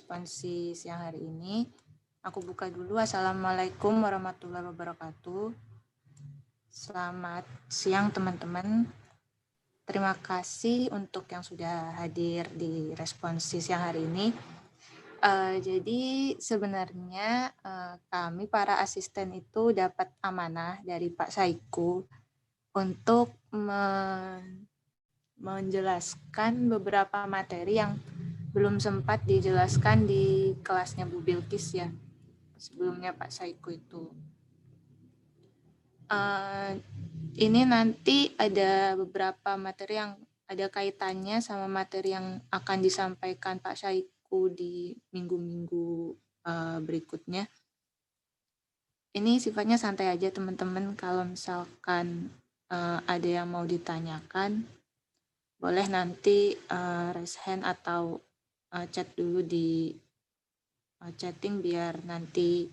responsi siang hari ini. Aku buka dulu. Assalamualaikum warahmatullahi wabarakatuh. Selamat siang teman-teman. Terima kasih untuk yang sudah hadir di responsi siang hari ini. Jadi sebenarnya kami para asisten itu dapat amanah dari Pak Saiku untuk menjelaskan beberapa materi yang belum sempat dijelaskan di kelasnya Bu Bilkis ya, sebelumnya Pak Saiku itu. Ini nanti ada beberapa materi yang ada kaitannya sama materi yang akan disampaikan Pak Saiku di minggu-minggu berikutnya. Ini sifatnya santai aja teman-teman, kalau misalkan ada yang mau ditanyakan, boleh nanti raise hand atau chat dulu di chatting biar nanti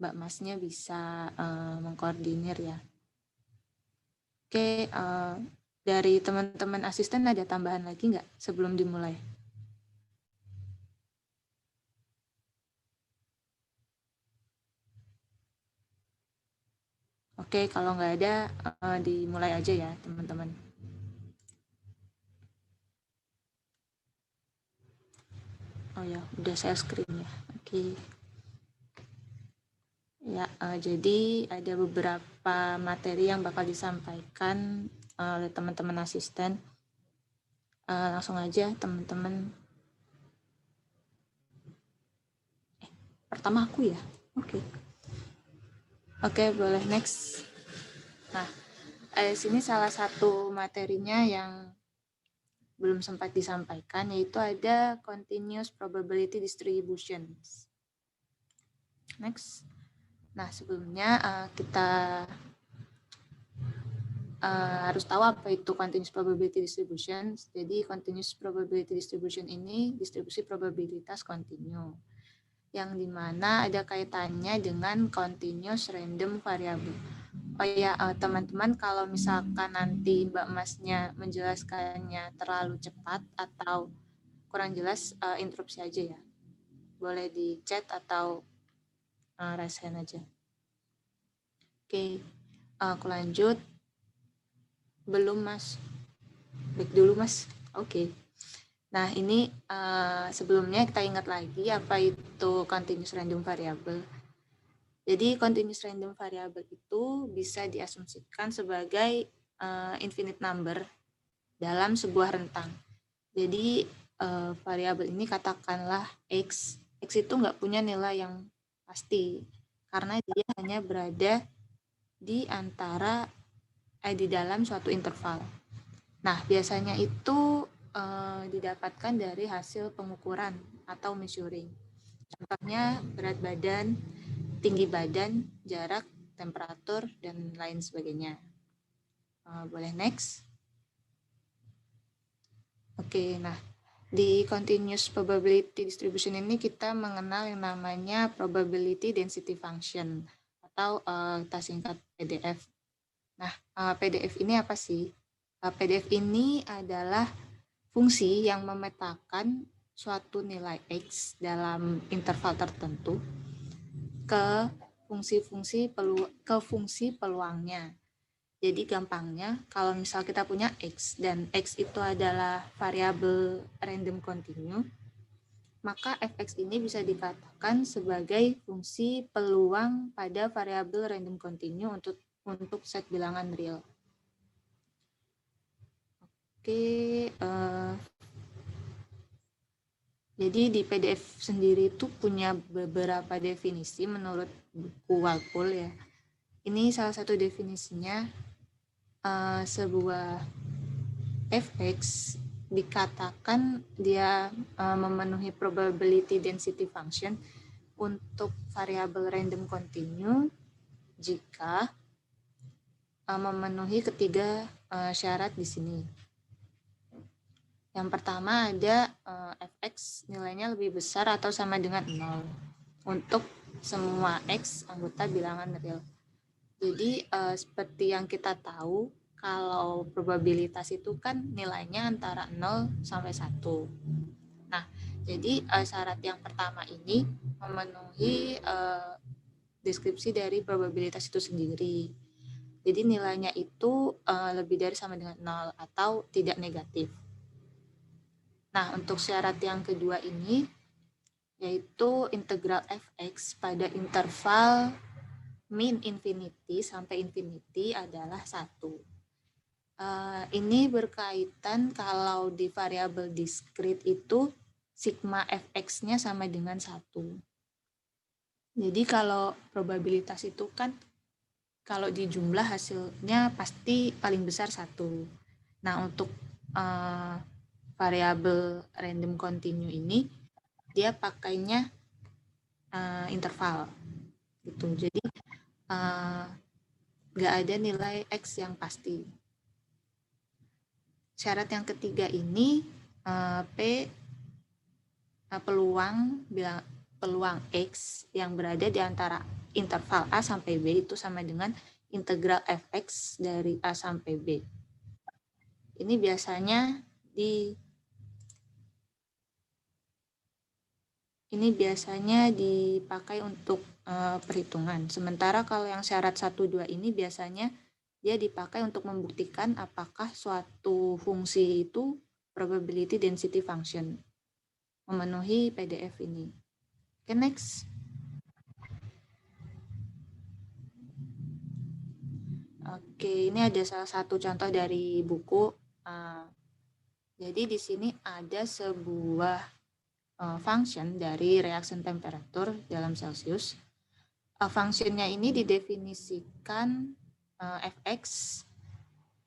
Mbak Masnya bisa mengkoordinir ya. Oke, dari teman-teman asisten ada tambahan lagi nggak sebelum dimulai? Oke, kalau nggak ada, dimulai aja ya teman-teman. Oh ya, udah share screen ya. Oke. Ya, jadi ada beberapa materi yang bakal disampaikan oleh teman-teman asisten. Langsung aja teman-teman. Pertama aku ya? Oke, boleh next. Nah, sini salah satu materinya yang belum sempat disampaikan, yaitu ada continuous probability distribution. Next. Nah, sebelumnya kita harus tahu apa itu continuous probability distribution. Jadi, continuous probability distribution ini distribusi probabilitas kontinu, yang dimana ada kaitannya dengan continuous random variable. Oh ya, teman-teman, kalau misalkan nanti Mbak Masnya menjelaskannya terlalu cepat atau kurang jelas, interupsi aja ya. Boleh di chat atau raise hand aja. Oke, aku lanjut. Belum, Mas. Baik dulu, Mas. Oke. Nah, ini sebelumnya kita ingat lagi apa itu continuous random variable. Jadi continuous random variable itu bisa diasumsikan sebagai infinite number dalam sebuah rentang. Jadi variabel ini katakanlah X. X itu nggak punya nilai yang pasti karena dia hanya berada di antara di dalam suatu interval. Nah, biasanya itu didapatkan dari hasil pengukuran atau measuring. Contohnya berat badan, tinggi badan, jarak, temperatur, dan lain sebagainya. Boleh next. Oke, nah di continuous probability distribution ini kita mengenal yang namanya probability density function atau kita singkat PDF. Nah, PDF ini apa sih? PDF ini adalah fungsi yang memetakan suatu nilai X dalam interval tertentu ke fungsi peluangnya. Jadi gampangnya, kalau misal kita punya X dan X itu adalah variabel random continue, maka fx ini bisa dikatakan sebagai fungsi peluang pada variabel random continue untuk set bilangan real. Oke, jadi di PDF sendiri itu punya beberapa definisi menurut buku Walpole ya. Ini salah satu definisinya, sebuah fx dikatakan dia memenuhi probability density function untuk variabel random continue jika memenuhi ketiga syarat di sini. Yang pertama ada fx nilainya lebih besar atau sama dengan 0 untuk semua x anggota bilangan real. Jadi seperti yang kita tahu, kalau probabilitas itu kan nilainya antara 0 sampai 1. Nah, Jadi syarat yang pertama ini memenuhi deskripsi dari probabilitas itu sendiri. Jadi nilainya itu lebih dari sama dengan 0 atau tidak negatif. Nah, untuk syarat yang kedua ini yaitu integral fx pada interval min infinity sampai infinity adalah 1. Ini berkaitan kalau di variabel diskrit itu sigma fx-nya sama dengan 1. Jadi kalau probabilitas itu kan kalau di jumlah hasilnya pasti paling besar 1. Nah, untuk variabel random continue ini dia pakainya interval gitu. Jadi nggak ada nilai x yang pasti. Syarat yang ketiga ini p peluang x yang berada di antara interval a sampai b itu sama dengan integral fx dari a sampai b. Ini biasanya dipakai untuk perhitungan. Sementara kalau yang syarat 1, 2 ini biasanya dia dipakai untuk membuktikan apakah suatu fungsi itu probability density function memenuhi PDF ini. Oke, next. Oke, ini ada salah satu contoh dari buku. Jadi di sini ada sebuah function dari reaction temperature dalam Celsius. Functionnya ini didefinisikan fx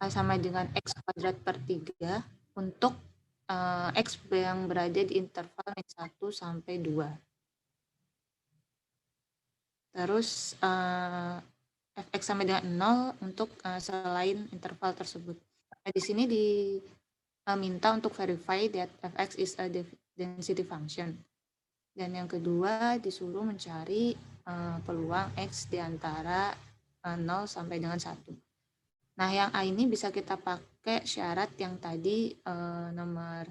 sama dengan x kuadrat per 3 untuk x yang berada di interval 1 sampai 2. Terus fx sama dengan 0 untuk selain interval tersebut. Nah, di sini diminta untuk verify that fx is a density function. Dan yang kedua disuruh mencari peluang x di antara 0 sampai dengan 1. Nah, yang A ini bisa kita pakai syarat yang tadi nomor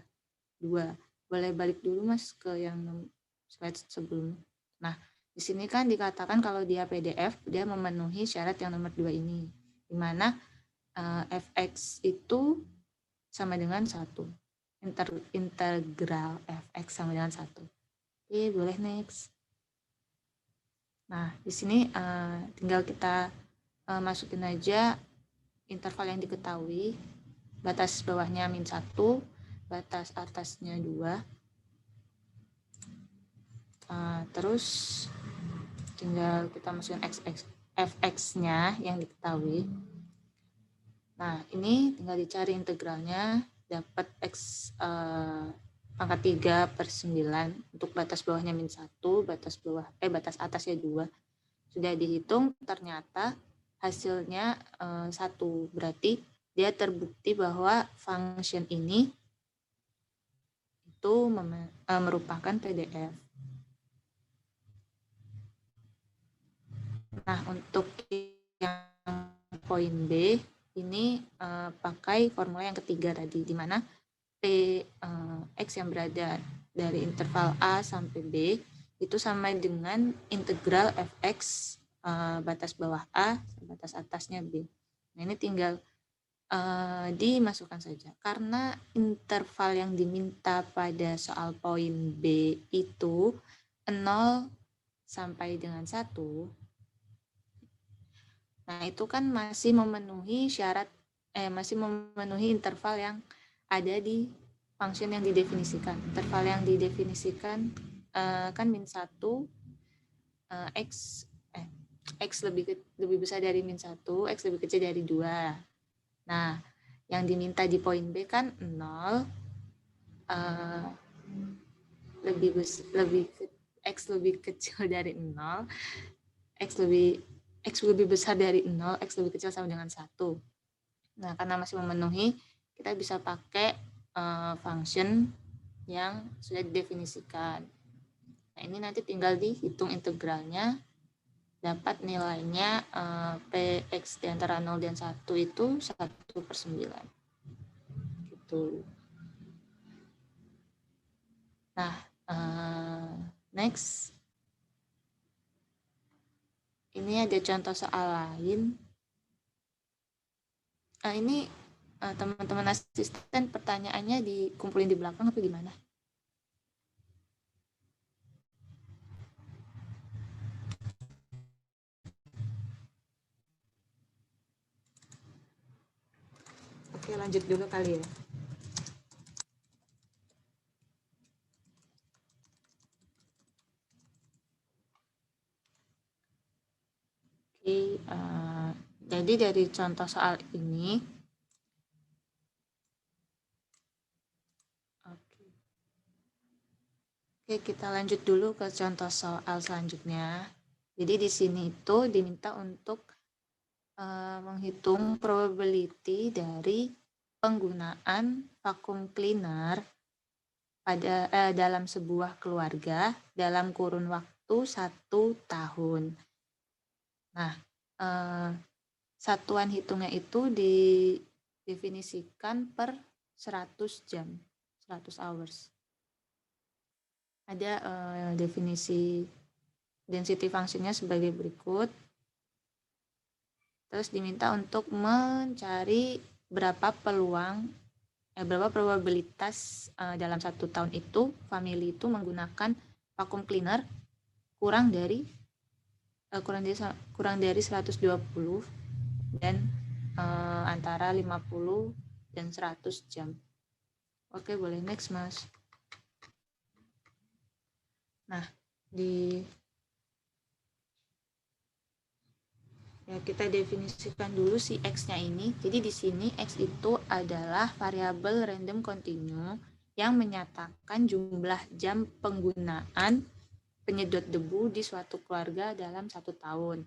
2. Boleh balik dulu Mas ke yang slide sebelumnya. Nah, di sini kan dikatakan kalau dia PDF, dia memenuhi syarat yang nomor 2 ini. Di mana fx itu sama dengan 1. Integral fx sama dengan 1. Oke, boleh next. Nah, di sini tinggal kita masukin aja interval yang diketahui, batas bawahnya min 1, batas atasnya 2. Terus tinggal kita masukin fx-nya yang diketahui. Nah, ini tinggal dicari integralnya, dapat x pangkat 3 per 9 untuk batas bawahnya min 1, batas atasnya 2. Sudah dihitung, ternyata hasilnya 1. Berarti dia terbukti bahwa function ini itu merupakan PDF. Nah, untuk yang poin B, ini pakai formula yang ketiga tadi, di mana x yang berada dari interval A sampai B itu sama dengan integral fx batas bawah A, batas atasnya B. Nah, ini tinggal dimasukkan saja. Karena interval yang diminta pada soal poin B itu 0 sampai dengan 1. Nah, itu kan masih memenuhi syarat, masih memenuhi interval yang ada di function yang didefinisikan. Interval yang didefinisikan kan min 1, x lebih besar dari min 1, x lebih kecil dari 2. Nah, yang diminta di poin B kan 0, x lebih kecil dari 0, x lebih besar dari 0, x lebih kecil sama dengan 1. Nah, karena masih memenuhi, kita bisa pakai function yang sudah didefinisikan. Nah, ini nanti tinggal dihitung integralnya, dapat nilainya px di antara 0 dan 1 itu 1 per 9. Gitu. Nah, Next, ini ada contoh soal lain. Ini teman-teman asisten pertanyaannya dikumpulin di belakang apa gimana? Oke, lanjut dulu kali ya. Oke, jadi dari contoh soal ini, oke, kita lanjut dulu ke contoh soal selanjutnya. Jadi di sini itu diminta untuk menghitung probability dari penggunaan vacuum cleaner pada dalam sebuah keluarga dalam kurun waktu 1 tahun. Nah, satuan hitungnya itu didefinisikan per 100 jam, 100 hours. Ada definisi density functionnya sebagai berikut. Terus diminta untuk mencari berapa probabilitas dalam 1 tahun itu family itu menggunakan vacuum cleaner kurang dari 120 dan antara 50 dan 100 jam. Oke, boleh next, Mas. Nah, kita definisikan dulu si X-nya ini. Jadi di sini X itu adalah variabel random continue yang menyatakan jumlah jam penggunaan penyedot debu di suatu keluarga dalam 1 tahun.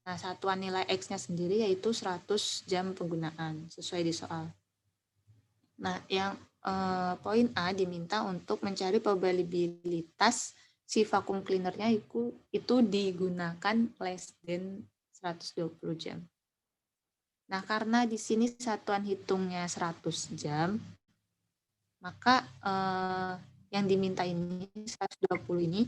Nah, satuan nilai X-nya sendiri yaitu 100 jam penggunaan, sesuai di soal. Nah, yang poin A diminta untuk mencari probabilitas si vacuum cleaner-nya itu digunakan less than 120 jam. Nah, karena di sini satuan hitungnya 100 jam, maka yang diminta ini 120 ini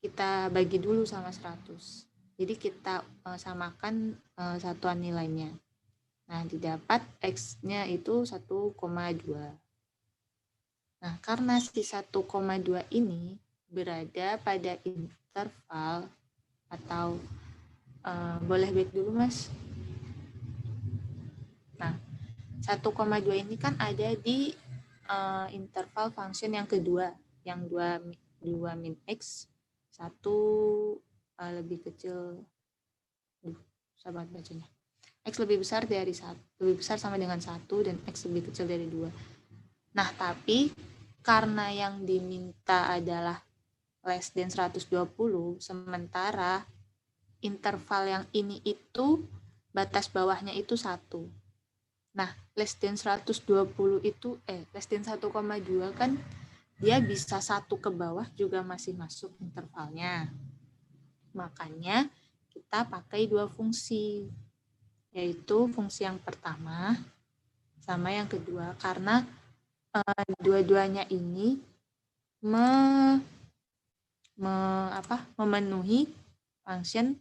kita bagi dulu sama 100. Jadi kita samakan satuan nilainya. Nah, didapat X-nya itu 1,2. Nah, karena si 1,2 ini berada pada interval atau boleh back dulu, Mas. Nah, 1,2 ini kan ada di interval function yang kedua, yang 2 min X, 1 lebih kecil, susah banget bacanya. X lebih besar dari 1, lebih besar sama dengan 1 dan X lebih kecil dari 2. Nah, tapi karena yang diminta adalah less than 120, sementara interval yang ini itu batas bawahnya itu 1. Nah, less than 120 itu, less than 1,2 kan dia bisa 1 ke bawah juga masih masuk intervalnya. Makanya kita pakai 2 fungsi, yaitu fungsi yang pertama sama yang kedua, karena dua-duanya ini memenuhi function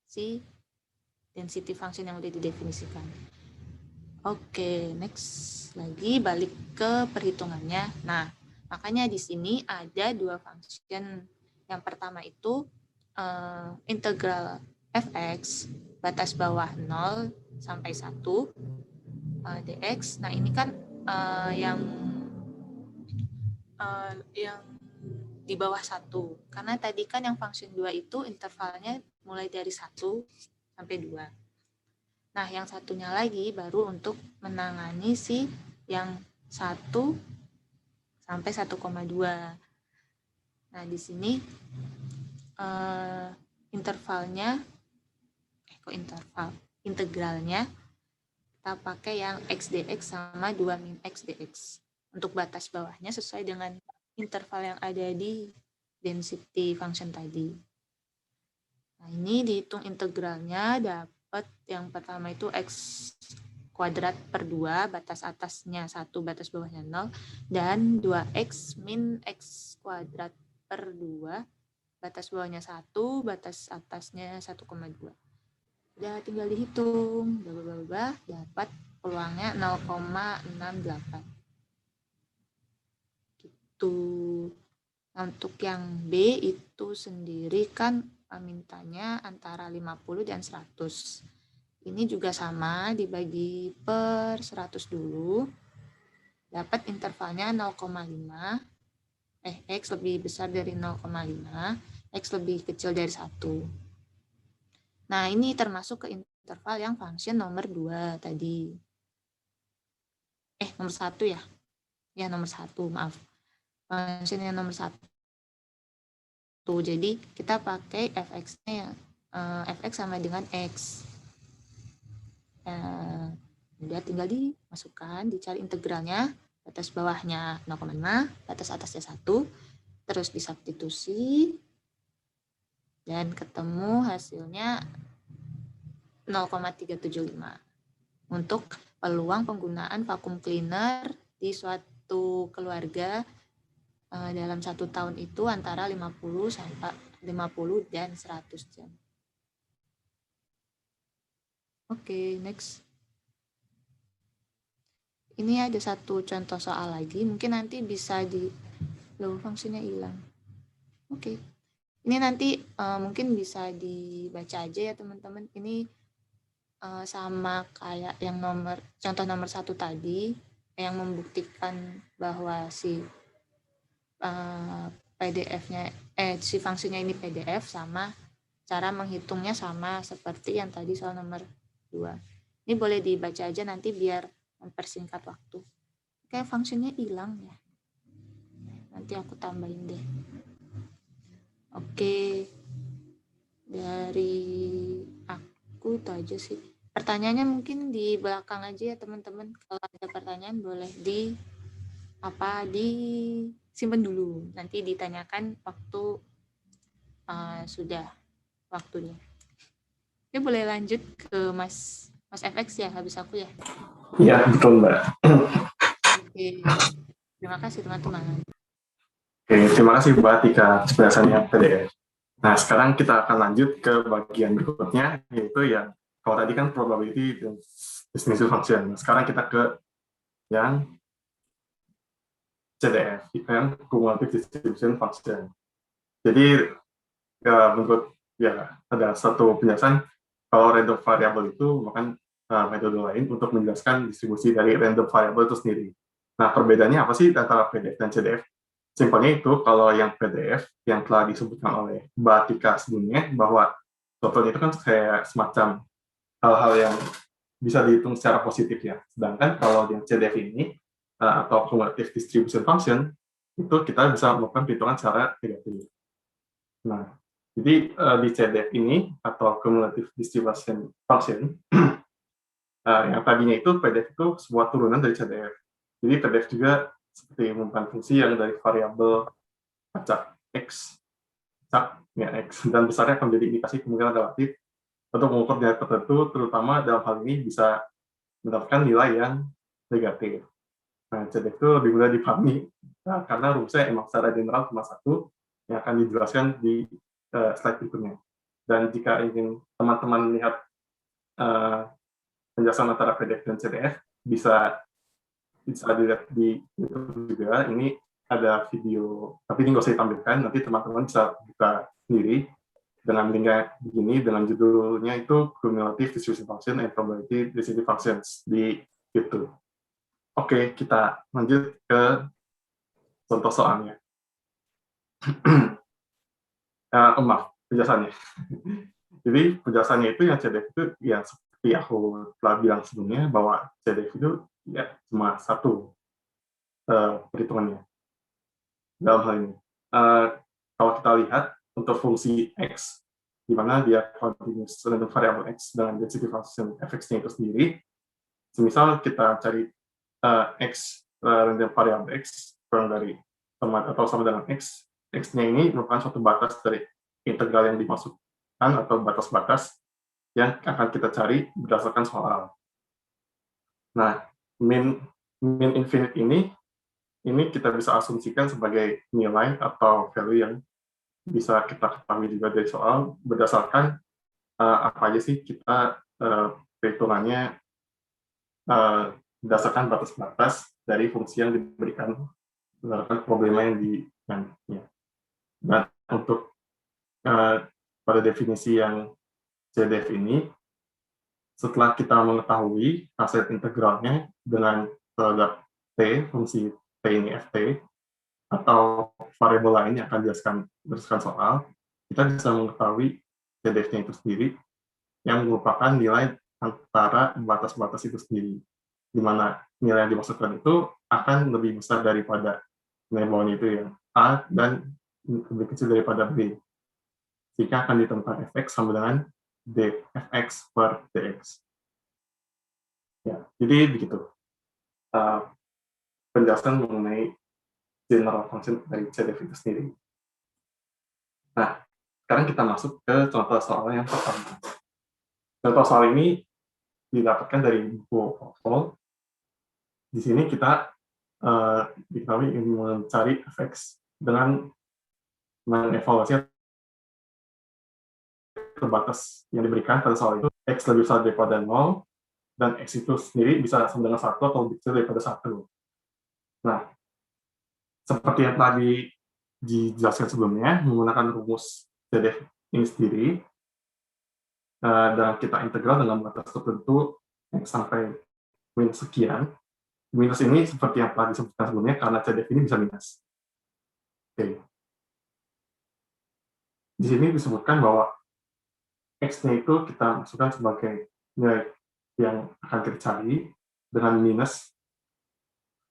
si density function yang udah didefinisikan. Oke, next lagi balik ke perhitungannya. Nah, makanya di sini ada 2 function. Yang pertama itu integral fx batas bawah 0 sampai 1 dx. Nah, ini kan yang di bawah 1. Karena tadi kan yang function 2 itu intervalnya mulai dari 1 sampai 2. Nah, yang satunya lagi baru untuk menangani si yang 1 sampai 1,2. Nah, di sini integralnya kita pakai yang x dx sama 2 min x dx. Untuk batas bawahnya sesuai dengan interval yang ada di density function tadi. Nah, ini dihitung integralnya dapat yang pertama itu x, kuadrat per 2, batas atasnya 1, batas bawahnya 0, dan 2x min x kuadrat per 2, batas bawahnya 1, batas atasnya 1,2. Udah tinggal dihitung, dapat peluangnya 0,68. Gitu. Nah, untuk yang B itu sendiri kan mintanya antara 50 dan 100. Ini juga sama, dibagi per 100 dulu. Dapat intervalnya 0,5. X lebih besar dari 0,5. X lebih kecil dari 1. Nah, ini termasuk ke interval yang function nomor 2 tadi. Nomor 1 ya? Ya, nomor 1, maaf. Function yang nomor 1. Jadi, kita pakai fx-nya yang fx sama dengan x. Udah tinggal dimasukkan, dicari integralnya, batas bawahnya 0,5, batas atasnya 1, terus disubstitusi, dan ketemu hasilnya 0,375. Untuk peluang penggunaan vacuum cleaner di suatu keluarga dalam 1 tahun itu antara 50 dan 100 jam. Oke, next. Ini ada satu contoh soal lagi, mungkin nanti bisa fungsinya hilang. Oke. Ini nanti mungkin bisa dibaca aja ya teman-teman. Ini sama kayak yang contoh nomor 1 tadi, yang membuktikan bahwa si PDF-nya, si fungsinya ini PDF, sama cara menghitungnya sama seperti yang tadi soal nomor 2. Ini boleh dibaca aja nanti biar mempersingkat waktu. Kayak fungsinya hilang ya. Nanti aku tambahin deh. Oke. Dari aku itu aja sih. Pertanyaannya mungkin di belakang aja ya teman-teman. Kalau ada pertanyaan boleh disimpan dulu. Nanti ditanyakan waktu sudah waktunya. Oke, boleh lanjut ke Mas FX ya, habis aku ya. Iya, betul Mbak. Oke. Terima kasih teman-teman. Oke, terima kasih Mbak Tika penjelasannya PDF. Nah, sekarang kita akan lanjut ke bagian berikutnya, yaitu yang kalau tadi kan probability dan distribution function. Sekarang kita ke yang CDF, yang cumulative distribution function. Jadi, menurut ada satu penjelasan kalau random variable itu merupakan metode lain untuk menjelaskan distribusi dari random variable itu sendiri. Nah, perbedaannya apa sih antara PDF dan CDF? Simpelnya itu, kalau yang PDF yang telah disebutkan oleh Mbak Tika sebelumnya, bahwa contohnya itu kan kayak semacam hal-hal yang bisa dihitung secara positif ya. Sedangkan kalau yang CDF ini, atau cumulative distribution function, itu kita bisa melakukan perhitungan secara negatif. Nah, jadi di CDF ini, atau cumulative distribution function, yang tadinya itu PDF itu sebuah turunan dari CDF. Jadi PDF juga seperti merupakan fungsi yang dari variabel acak X, dan besarnya akan menjadi indikasi kemungkinan relatif untuk mengukur nilai tertentu, terutama dalam hal ini bisa mendapatkan nilai yang negatif. Nah, CDF itu lebih mudah dipahami karena rumusnya emang secara general cuma satu yang akan dijelaskan di slide berikutnya. Dan jika ingin teman-teman lihat penjelasan antara PDF dan CDF, bisa dilihat di YouTube juga. Ini ada video, tapi ini nggak usah ditampilkan, nanti teman-teman bisa buka sendiri dengan linknya begini, dengan judulnya itu Cumulative Distribution Function and Probability Density Functions di YouTube. Oke, kita lanjut ke contoh soalnya. Maaf, penjelasannya. Jadi penjelasannya itu yang CDF itu yang seperti aku telah bilang sebelumnya, bahwa CDF itu ya cuma satu perhitungannya dalam hal ini. Kalau kita lihat untuk fungsi X, di mana dia continuous random variable X dengan density function fx-nya itu sendiri, semisal kita cari X random variable X kurang dari sama dengan X, X-nya ini merupakan suatu batas dari integral yang dimasukkan atau batas-batas yang akan kita cari berdasarkan soal. Nah, min infinite ini kita bisa asumsikan sebagai nilai atau value yang bisa kita ketahui juga dari soal berdasarkan apa aja sih kita perhitungannya berdasarkan batas-batas dari fungsi yang diberikan berdasarkan problema yang ya. Dan untuk pada definisi yang CDF ini, setelah kita mengetahui hasil integralnya dengan terhadap T, fungsi T ini Ft, atau variabel lain yang akan dijelaskan berdasarkan soal, kita bisa mengetahui CDF-nya itu sendiri, yang merupakan nilai antara batas-batas itu sendiri, di mana nilai yang dimasukkan itu akan lebih besar daripada nilai bawahnya itu yang A dan lebih kecil daripada B. Jika akan ditemukan fx sama dengan dfx per dx. Ya, jadi begitu penjelasan mengenai general function dari CDF itu sendiri. Nah, sekarang kita masuk ke contoh soal yang pertama. Contoh soal ini didapatkan dari buku TOEFL. Di sini kita diketahui ingin mencari fx dengan mengevaluasi terbatas yang diberikan pada soal itu, x lebih besar daripada 0, dan x itu sendiri bisa sama dengan 1 atau lebih kecil daripada 1. Nah, seperti yang tadi dijelaskan sebelumnya, menggunakan rumus CDF ini sendiri, dan kita integral dengan batas tertentu x sampai min sekian. Minus ini seperti yang telah disebutkan sebelumnya, karena CDF ini bisa minus. Oke. Di sini disebutkan bahwa x-nya itu kita masukkan sebagai nilai yang akan kita cari dengan minus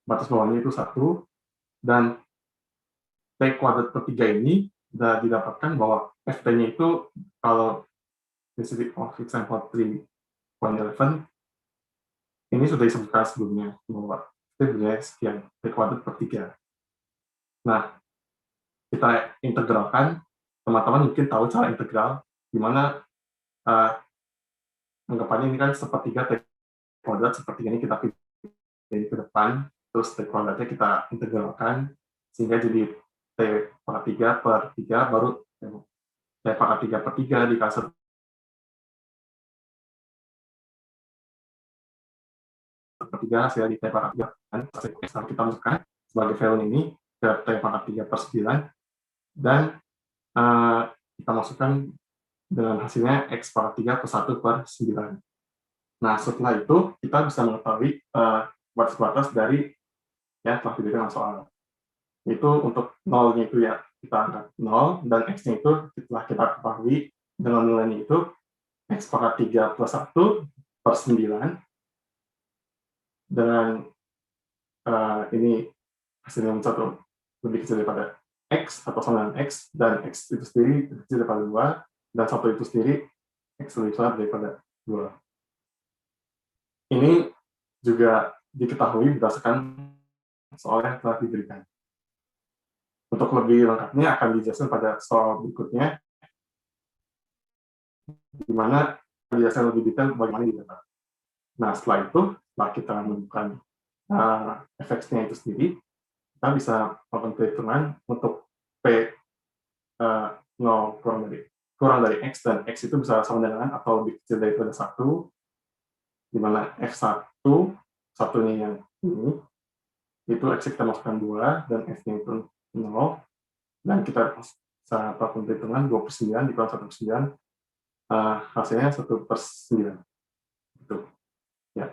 batas bawahnya itu 1, dan T kuadrat per 3 ini sudah didapatkan bahwa Ft-nya itu kalau density of example 3.11 ini sudah disebutkan sebelumnya bahwa T bernilai sekian, T kuadrat per 3. Nah, kita integralkan, teman-teman mungkin tahu cara integral, di mana anggapannya ini kan sepertiga T kuadrat, sepertiga ini kita pilih ke depan, terus T kuadratnya kita integralkan, sehingga jadi T pangkat 3 per 3, baru T pangkat 3 per 3 dikasih per 3 hasilnya di T pangkat 3, dan kita masukkan sebagai value ini ke T pangkat 3 per 9, dan kita masukkan dengan hasilnya X pangkat 3 per 1 per 9. Nah, setelah itu kita bisa mengetahui batas-batas dari yang telah diberikan soal. Itu untuk 0-nya itu ya kita angkat 0, dan X-nya itu setelah kita ketahui dengan nilainya itu X pangkat 3 plus 1 per 9, dengan ini hasilnya satu lebih kecil daripada X atau sama dengan X, dan X itu sendiri lebih kecil daripada 2, dan satu itu sendiri X lebih besar daripada 2. Ini juga diketahui berdasarkan soal yang telah diberikan. Untuk lebih lengkapnya akan dijelaskan pada soal berikutnya, di mana dijelaskan lebih detail bagaimana didapat. Nah, setelah itu, setelah kita menemukan fx-nya itu sendiri, kita bisa melakukan perhitungan untuk P 0 kurang dari X, dan X itu bisa sama dengan atau lebih kecil daripada 1, di mana F1, satunya yang ini, itu X kita masukkan 2, dan F-nya itu 0, dan kita bisa melakukan perhitungan 2 per 9 dikurang 1 per 9, hasilnya 1 per 9. Gitu. Ya,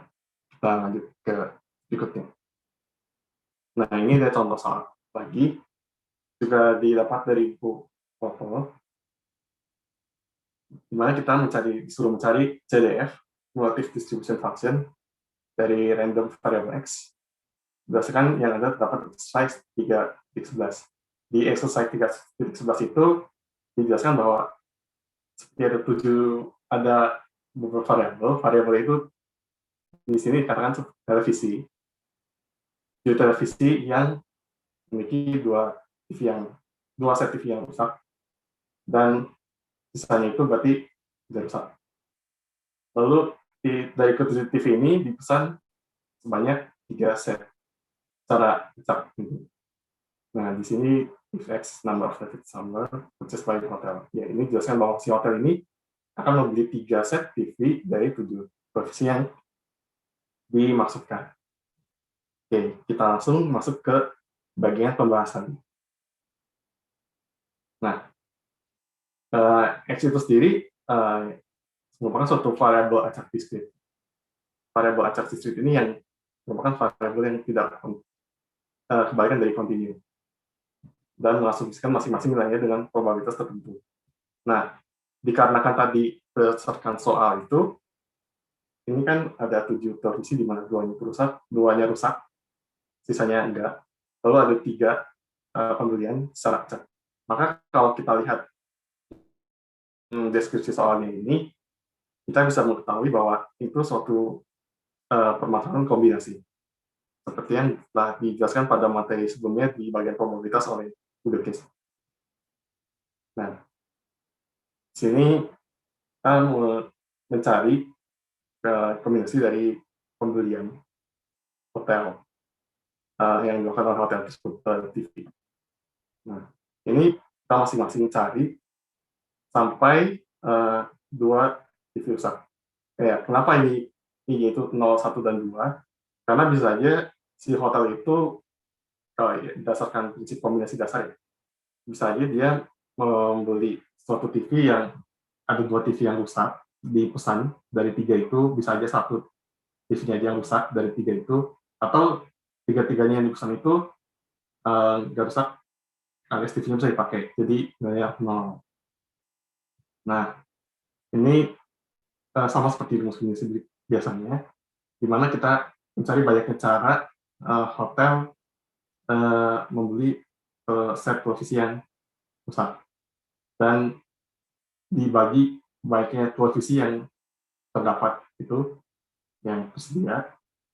kita lanjut ke berikutnya. Nah, ini ada contoh soal lagi, juga didapat dari buku TOEFL, di mana kita disuruh mencari CDF, Cumulative Distribution Function, dari random variable X, berdasarkan yang ada terdapat exercise 3.11. Di exercise 3.11 itu dijelaskan bahwa seperti ada beberapa variabel itu di sini dikatakan televisi. Jadi televisi yang memiliki dua set TV yang rusak, dan sisanya itu berarti tidak rusak. Lalu dari ketujuh TV ini dipesan sebanyak 3 set secara acak. Nah, di sini if X number of the summer purchased by the hotel. Ya, ini jelaskan bahwa si hotel ini akan membeli 3 set TV dari 7 provisi yang dimaksudkan. Oke, kita langsung masuk ke bagian pembahasan. Nah, X itu sendiri merupakan suatu variabel acak diskrit. Variabel acak diskrit ini yang merupakan variabel yang tidak kebalikan dari kontinu dan mengasumsikan masing-masing nilainya dengan probabilitas tertentu. Nah, dikarenakan tadi berdasarkan soal itu, ini kan ada 7 provisi di mana duanya rusak, sisanya enggak. Lalu ada 3 pembelian secara acak. Maka kalau kita lihat deskripsi soalnya ini, kita bisa mengetahui bahwa itu suatu permasalahan kombinasi. Seperti yang telah dijelaskan pada materi sebelumnya di bagian probabilitas oleh Udekis. Nah, sini kita mencari kombinasi dari pembelian hotel yang dilakukan oleh hotel tersebut TV. Nah, ini kita masing-masing cari sampai 2 TV rusak. Kenapa ini itu 0, 1, dan 2? Karena bisa saja si hotel itu berdasarkan prinsip kombinasi dasar ya, bisa aja dia membeli suatu TV yang ada 2 TV yang rusak dipesan dari 3 itu, bisa aja 1 TV-nya aja yang rusak dari 3 itu, atau 3-tiganya yang dipesan itu nggak rusak alias TV-nya bisa dipakai, jadi nilainya 0. Nah, ini sama seperti rumus kombinasi biasanya, di mana kita mencari banyaknya cara hotel membeli set provisi yang rusak dan dibagi baiknya provisi yang terdapat itu yang tersedia,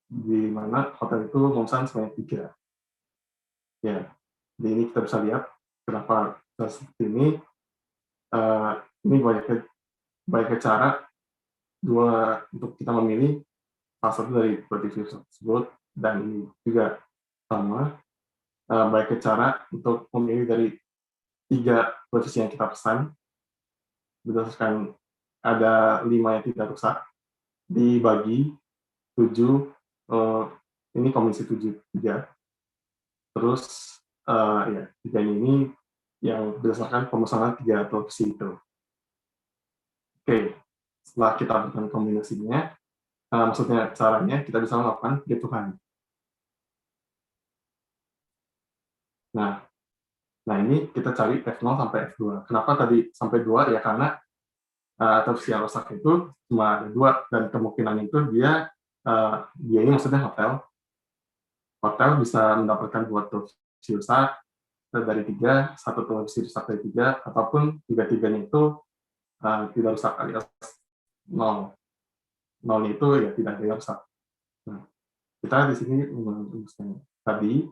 di mana hotel itu memesan sebanyak 3. Ya, di ini kita bisa lihat kenapa seperti ini. Ini banyaknya cara untuk kita memilih salah satu dari provisi tersebut, dan ini juga sama banyaknya cara untuk memilih dari 3 provisi yang kita pesan berdasarkan ada 5 yang tidak rusak dibagi 7, ini kombinasi 7 3. Terus ya 3 ini yang berdasarkan pemesanan 3 provisi itu. Oke, setelah kita lakukan kombinasinya, maksudnya caranya kita bisa melakukan perhitungan. Nah, ini kita cari F0 sampai F2. Kenapa tadi sampai 2? Ya karena provisi yang rusak itu cuma ada 2, dan kemungkinan itu dia ini maksudnya hotel bisa mendapatkan 2 provisi rusak dari 3, 1 provisi rusak dari 3, ataupun 3-tiganya itu tidak rusak alias 0. 0 itu ya tidak ada yang rusak. Nah, kita di sini merumuskan tadi,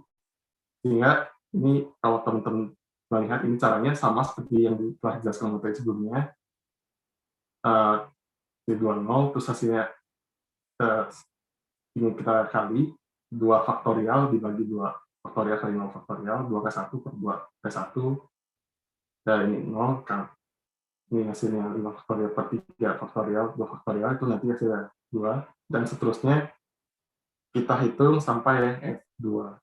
sehingga ini kalau teman-teman melihat ini caranya sama seperti yang telah dijelaskan materi sebelumnya. D20 terus hasilnya ini kita kali 2 faktorial dibagi 2 faktorial kali 0 faktorial, 2 ke 1 per 2 ke 1, dan ini 0 kan. Ini hasilnya 5 faktorial per 3 faktorial, 2 faktorial, itu nanti hasilnya 2, dan seterusnya kita hitung sampai yang F2.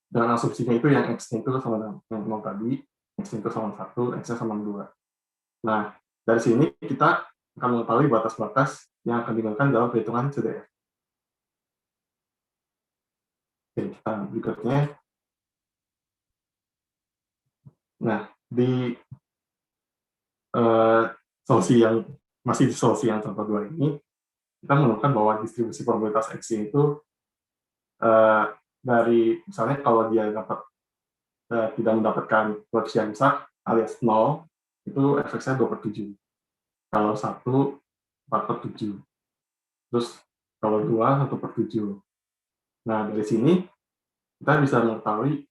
Dengan asumsinya itu yang X-nya itu sama dengan yang 0 tadi, X-nya itu sama 1, X-nya sama 2. Nah, dari sini kita akan mengetahui batas-batas yang akan digunakan dalam perhitungan CDF. Oke, kita berikutnya. Nah, di solusi yang masih di solusi yang contoh 2 ini, kita menemukan bahwa distribusi probabilitas X itu dari misalnya kalau dia tidak mendapatkan provisi yang besar alias 0, itu efeknya 2/7. Kalau 1, 4/7. Terus kalau 2, 1/7. Nah, dari sini kita bisa mengetahui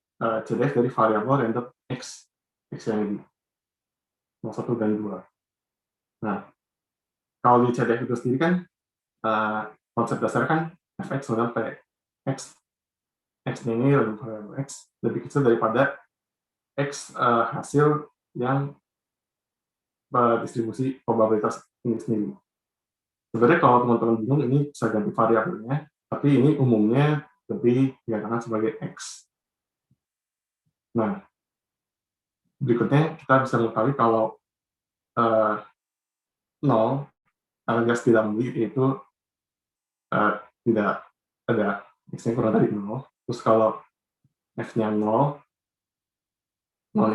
CDF dari variabel random X yang ini, 0, 1, dan 2. Nah, kalau di CDF itu sendiri kan konsep dasarnya kan fx dengan p. X ini random variable x lebih kecil daripada x hasil yang distribusi probabilitas ini sendiri. Sebenarnya kalau teman-teman bingung, ini bisa ganti variabelnya, tapi ini umumnya lebih dikatakan sebagai x. Nah, berikutnya kita bisa mengetahui kalau 0 alias tidak memiliki, itu tidak ada x-nya kurang dari 0. Terus kalau f-nya 0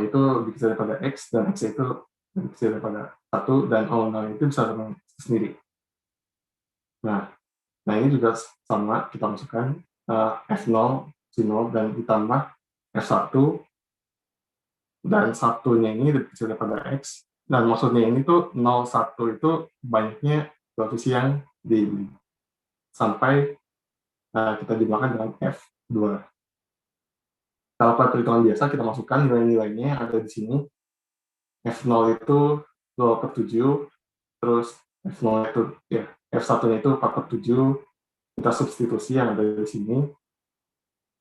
itu lebih kecil daripada x, dan x itu lebih kecil daripada 1, dan 0 itu bisa dengan sendiri. Nah ini juga sama, kita masukkan f0, c0, dan ditambah f1, dan satunya ini lebih kecil daripada x, dan maksudnya ini tuh 0, 1 itu banyaknya koefisien di sampai kita jumlahkan dengan f2. Kalau perhitungan biasa, kita masukkan nilai-nilainya yang ada di sini. f0 itu 2/7, terus f0 itu ya f1-nya itu 4/7, kita substitusi yang ada di sini,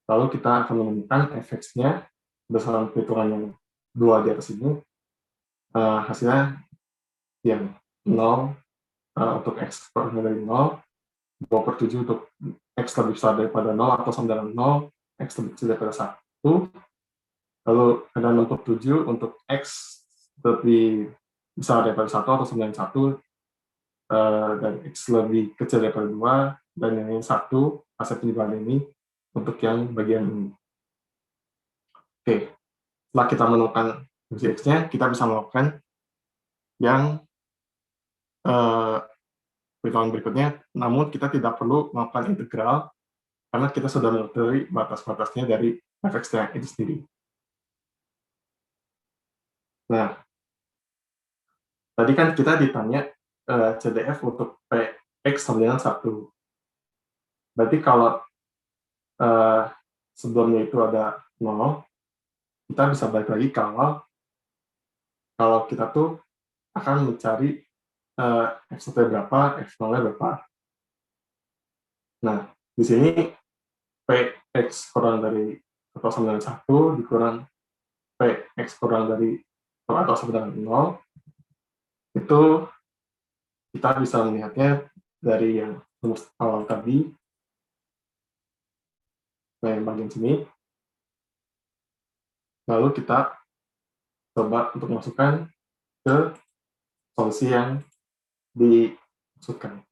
lalu kita akan menemukan fx-nya berdasarkan perhitungan yang 2 di atas ini, hasilnya yang 0 untuk x kurang dari 0, 2/7 untuk x lebih besar daripada 0 atau sama dengan 0, x lebih kecil daripada 1, lalu ada 6/7 untuk x lebih besar daripada 1 atau sama dengan 1, dan x lebih kecil daripada 2, dan ini 1, hasil penjumlahan ini untuk yang bagian ini. Oke, setelah kita menemukan fungsi x-nya, kita bisa melakukan yang perhitungan berikutnya, namun kita tidak perlu melakukan integral, karena kita sudah mengetahui batas-batasnya dari fx-nya itu sendiri. Nah, tadi kan kita ditanya CDF untuk Px sama dengan 1. Berarti kalau sebelumnya itu ada 0, kita bisa balik lagi kalau kita tuh akan mencari F1 berapa, F0 berapa. Nah, di sini Px kurang dari atau sama dengan 1 dikurang Px kurang dari atau sama dengan 0, itu kita bisa melihatnya dari yang rumus awal tadi, nah yang bagian sini. Lalu kita coba untuk masukkan ke solusi yang dimaksudkan.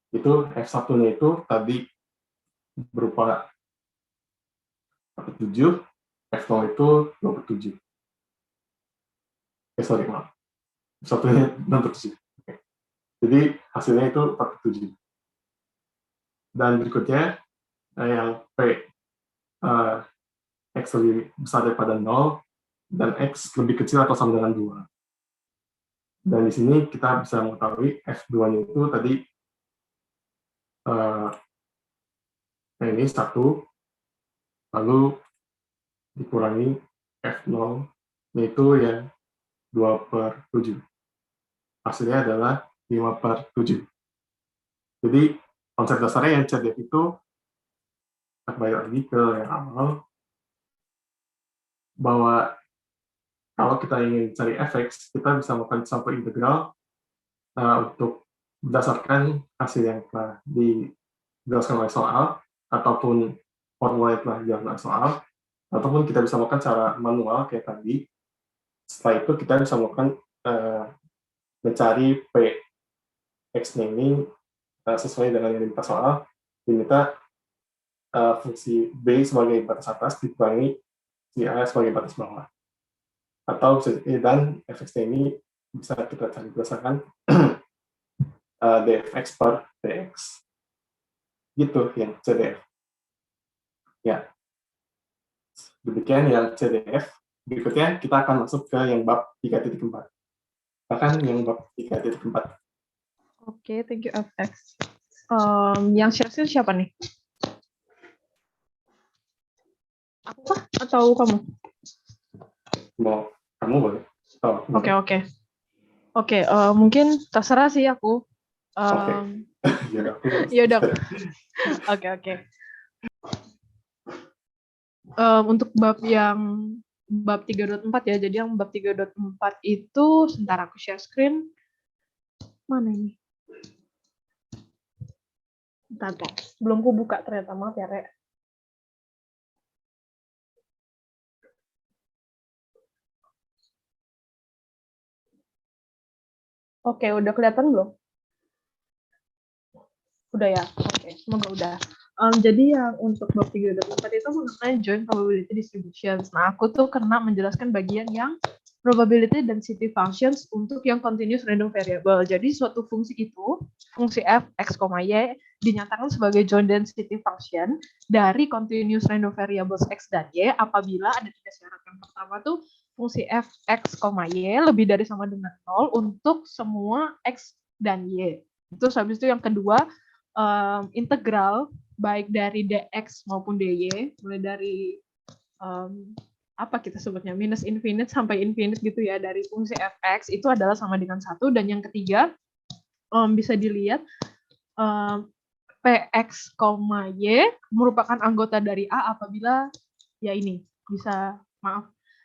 Itu F1-nya itu tadi berupa 4/7, F0 itu 2/7. Sorry, maaf. F1-nya 6/7. Jadi hasilnya itu 4/7. Dan berikutnya, yang P X lebih besar daripada 0, dan X lebih kecil atau sama dengan 2. Dan di sini kita bisa mengetahui F2-nya itu tadi ini 1, lalu dikurangi F0, yaitu yang 2/7. Hasilnya adalah 5/7. Jadi konsep dasarnya yang CDF itu, kembali lagi ke yang awal, bahwa kalau kita ingin cari fx, kita bisa melakukan sampai integral untuk berdasarkan hasil yang telah dijelaskan oleh soal, ataupun formula yang telah dijelaskan oleh soal, ataupun kita bisa melakukan secara manual kayak tadi. Setelah itu kita bisa melakukan mencari P(x) ini sesuai dengan yang diminta soal, diminta fungsi B sebagai batas atas dikurangi si A sebagai batas bawah. Atau dan fx ini bisa kita cari berdasarkan dfx per dx. Gitu yang CDF. Ya. Demikian yang CDF. Berikutnya kita akan masuk ke yang bab 3.4. Bahkan yang bab 3.4. Oke, thank you FX. Yang share screen siapa nih? Aku kah? Atau kamu? Mau kamu boleh. Oke. Mungkin terserah sih aku. Oke. Ya, aku Ya udah. Oke. Untuk bab 3.4 ya. Jadi yang bab 3.4 itu sebentar aku share screen. Mana ini? Bentar. Belum ku buka ternyata, maaf ya, Rek. Oke, udah kelihatan belum? Udah ya? Oke, semoga udah. Jadi yang untuk bab 3.4 itu mengenai joint probability distributions. Nah, aku tuh kena menjelaskan bagian yang probability density functions untuk yang continuous random variable. Jadi suatu fungsi itu, fungsi f, x, y, dinyatakan sebagai joint density function dari continuous random variables x dan y apabila ada tiga syarat. Yang pertama tuh fungsi f, x, y lebih dari sama dengan 0 untuk semua x dan y. Terus habis itu yang kedua, integral baik dari dx maupun dy, mulai dari apa kita sebutnya minus infinite sampai infinite gitu ya, dari fungsi fx itu adalah sama dengan 1. Dan yang ketiga bisa dilihat px, y merupakan anggota dari A apabila ya ini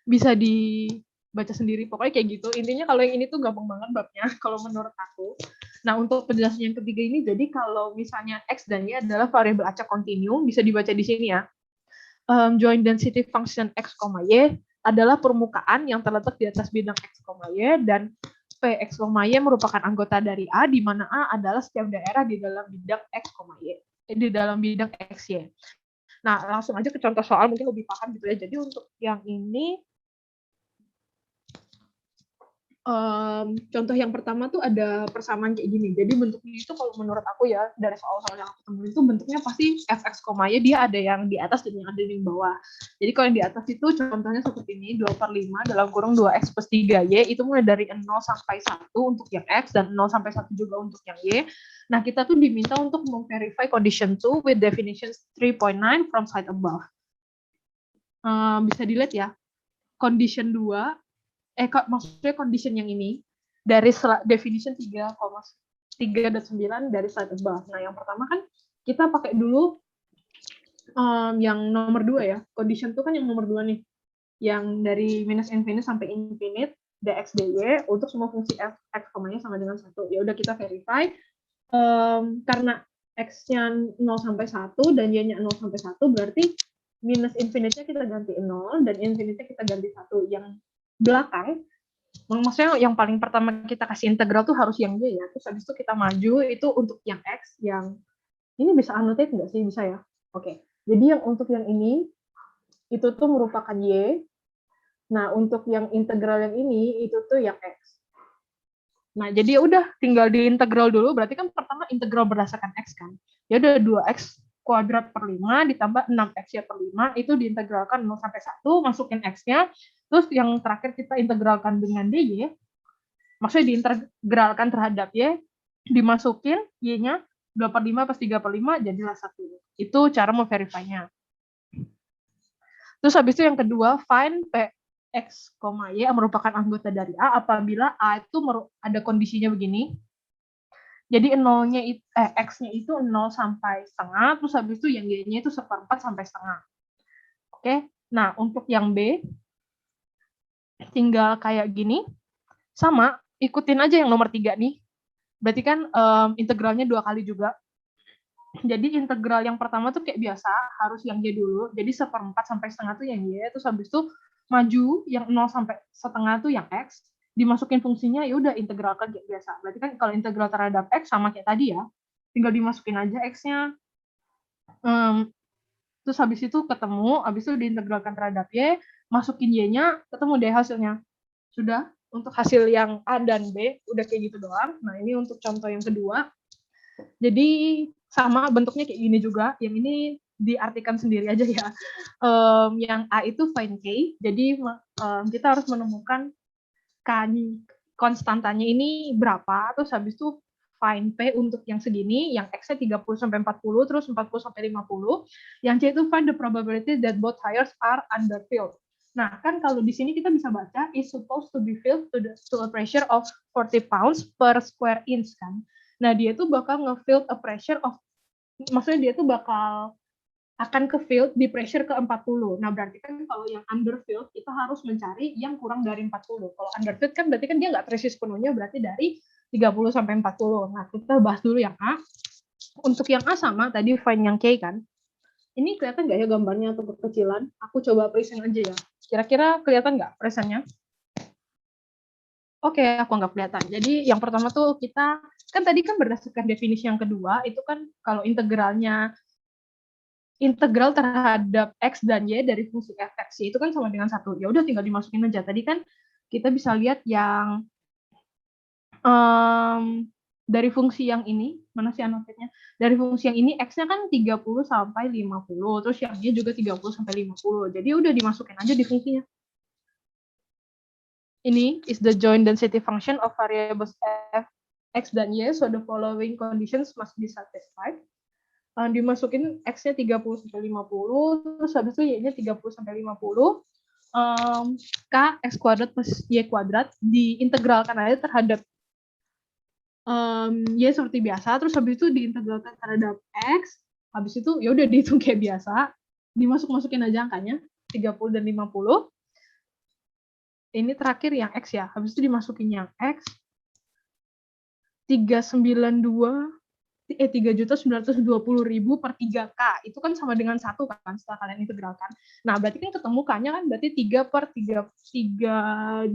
bisa dibaca sendiri, pokoknya kayak gitu. Intinya kalau yang ini tuh gampang banget babnya kalau menurut aku. Nah, untuk penjelasan yang ketiga ini, jadi kalau misalnya x dan y adalah variabel acak kontinu, bisa dibaca di sini ya. Joint density function x, y adalah permukaan yang terletak di atas bidang x, y, dan Px, y merupakan anggota dari A, di mana A adalah setiap daerah di dalam bidang x, y, di dalam bidang x, y. Nah, langsung aja ke contoh soal, mungkin lebih paham gitu ya. Jadi untuk yang ini, contoh yang pertama tuh ada persamaan kayak gini. Jadi bentuknya itu kalau menurut aku ya, dari soal-soal yang aku temuin itu bentuknya pasti fx, y dia ada yang di atas dan yang ada di bawah. Jadi kalau yang di atas itu contohnya seperti ini, 2/5 dalam kurung 2x plus 3y, itu mulai dari 0 sampai 1 untuk yang x dan 0 sampai 1 juga untuk yang y. Nah, kita tuh diminta untuk memverify condition 2 with definitions 3.9 from slide above. Bisa dilihat ya, condition 2, maksudnya condition yang ini dari definition 3.9 dari slide above. Nah, yang pertama kan kita pakai dulu yang nomor 2 ya. Condition itu kan yang nomor 2 nih. Yang dari minus infinite sampai infinite dx dy untuk semua fungsi f, x, y sama dengan 1. Ya udah kita verify. Karena x-nya 0 sampai 1 dan y-nya 0 sampai 1, berarti minus infinite-nya kita ganti 0 dan infinite-nya kita ganti 1. Yang belakang, maksudnya yang paling pertama kita kasih integral tuh harus yang y ya, terus habis itu kita maju itu untuk yang x, yang ini bisa annotate nggak sih? Bisa ya? Oke, jadi yang untuk yang ini itu tuh merupakan y. Nah, untuk yang integral yang ini itu tuh yang x. Nah, jadi ya udah tinggal diintegral dulu, berarti kan pertama integral berdasarkan x kan. Ya udah 2x kuadrat per 5 ditambah 6x ya per 5, itu diintegralkan 0 sampai 1, masukin x-nya, terus yang terakhir kita integralkan dengan dy, maksudnya diintegralkan terhadap y, dimasukin y-nya 2/5 plus 3/5, jadilah 1. Itu cara memverify-nya. Terus habis itu yang kedua, find px, y merupakan anggota dari A apabila A itu ada kondisinya begini. Jadi x-nya itu 0 sampai setengah, terus habis itu yang y-nya itu 1/4 sampai setengah. Oke, nah untuk yang B, tinggal kayak gini, sama, ikutin aja yang nomor 3 nih. Berarti kan integralnya 2 kali juga. Jadi integral yang pertama tuh kayak biasa, harus yang y dulu, jadi 1/4 sampai setengah tuh yang y, terus habis itu maju yang 0 sampai setengah tuh yang x, dimasukin fungsinya, ya udah integralkan kayak biasa. Berarti kan kalau integral terhadap x sama kayak tadi ya, tinggal dimasukin aja x-nya. Terus habis itu ketemu, habis itu diintegralkan terhadap y, masukin y-nya, ketemu deh hasilnya. Sudah, untuk hasil yang A dan B, udah kayak gitu doang. Nah, ini untuk contoh yang kedua. Jadi sama bentuknya kayak gini juga, yang ini diartikan sendiri aja ya. Yang A itu find K, jadi kita harus menemukan konstantanya ini berapa, terus habis itu find P untuk yang segini, yang X-nya 30-40, terus 40-50, yang C itu find the probability that both tires are underfilled. Nah, kan kalau di sini kita bisa baca is supposed to be filled to a pressure of 40 pounds per square inch kan. Nah, dia tuh bakal nge-field a pressure of, maksudnya dia tuh bakal akan ke field di pressure ke 40. Nah, berarti kan kalau yang underfield kita harus mencari yang kurang dari 40. Kalau underfield kan berarti kan dia nggak terisi sepenuhnya, berarti dari 30 sampai 40. Nah, kita bahas dulu yang A. Untuk yang A sama, tadi find yang K kan. Ini kelihatan nggak ya gambarnya atau kekecilan? Aku coba present aja ya. Kira-kira kelihatan nggak presentnya? Oke, aku nggak kelihatan. Jadi yang pertama tuh kita, kan tadi kan berdasarkan definisi yang kedua, itu kan kalau integral terhadap X dan Y dari fungsi fx itu kan sama dengan 1. Ya udah tinggal dimasukin aja. Tadi kan kita bisa lihat yang dari fungsi yang ini, mana sih annotate-nya? Dari fungsi yang ini X-nya kan 30 sampai 50, terus yang Y juga 30 sampai 50. Jadi udah dimasukin aja di fungsinya. Ini is the joint density function of variables f, X dan Y, so the following conditions must be satisfied. Dimasukin X-nya 30 sampai 50, terus habis itu Y-nya 30 sampai 50. K X kuadrat plus Y kuadrat diintegralkan aja terhadap Y seperti biasa, terus habis itu diintegralkan terhadap X, habis itu ya udah dihitung kayak biasa, dimasukin aja angkanya 30 dan 50. Ini terakhir yang X ya, habis itu dimasukin yang X 3.920.000 per 3K, itu kan sama dengan 1 kan setelah kalian integralkan. Nah, berarti kan ketemu K-nya kan berarti 3 per 3.920.000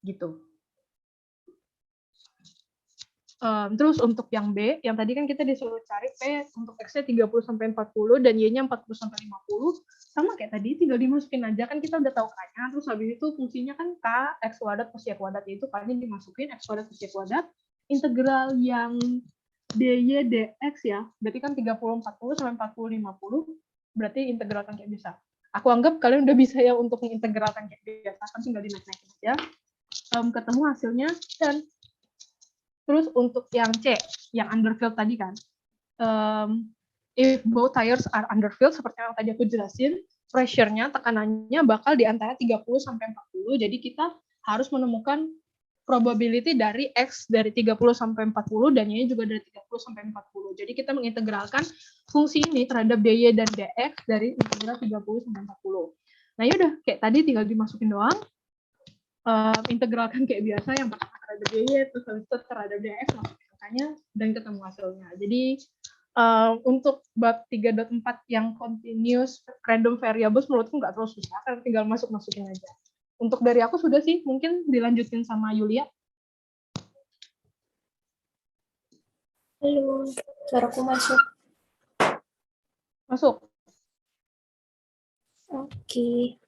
gitu. Terus untuk yang B, yang tadi kan kita disuruh cari P untuk X-nya 30 sampai 40 dan Y-nya 40 sampai 50, sama kayak tadi, tinggal dimasukin aja kan kita udah tahu K-nya, terus habis itu fungsinya kan K X kuadrat plus Y kuadrat, itu K-nya dimasukin X kuadrat plus Y kuadrat, integral yang dy dx ya, berarti kan 30 40 sampai 40 50, berarti integralkan kayak bisa. Aku anggap kalian udah bisa ya untuk mengintegralkan kayak biasa, kan tinggal dinaikin aja. Ketemu hasilnya. Dan terus untuk yang C, yang underfield tadi kan, if both tires are underfield, seperti yang tadi aku jelasin, pressure-nya, tekanannya bakal di antara 30 sampai 40, jadi kita harus menemukan probability dari X dari 30 sampai 40, dan Y juga dari 30 sampai 40. Jadi kita mengintegralkan fungsi ini terhadap dy dan dx dari integral 30 sampai 40. Nah yaudah, kayak tadi tinggal dimasukin doang, integralkan kayak biasa, yang pertama terhadap dy, terus habis itu terhadap dx, makanya dan ketemu hasilnya. Jadi untuk bab 3.4 yang continuous random variables menurutku nggak terlalu susah, karena tinggal masukin aja. Untuk dari aku sudah sih, mungkin dilanjutin sama Yulia. Halo, suaraku masuk. Masuk. Oke.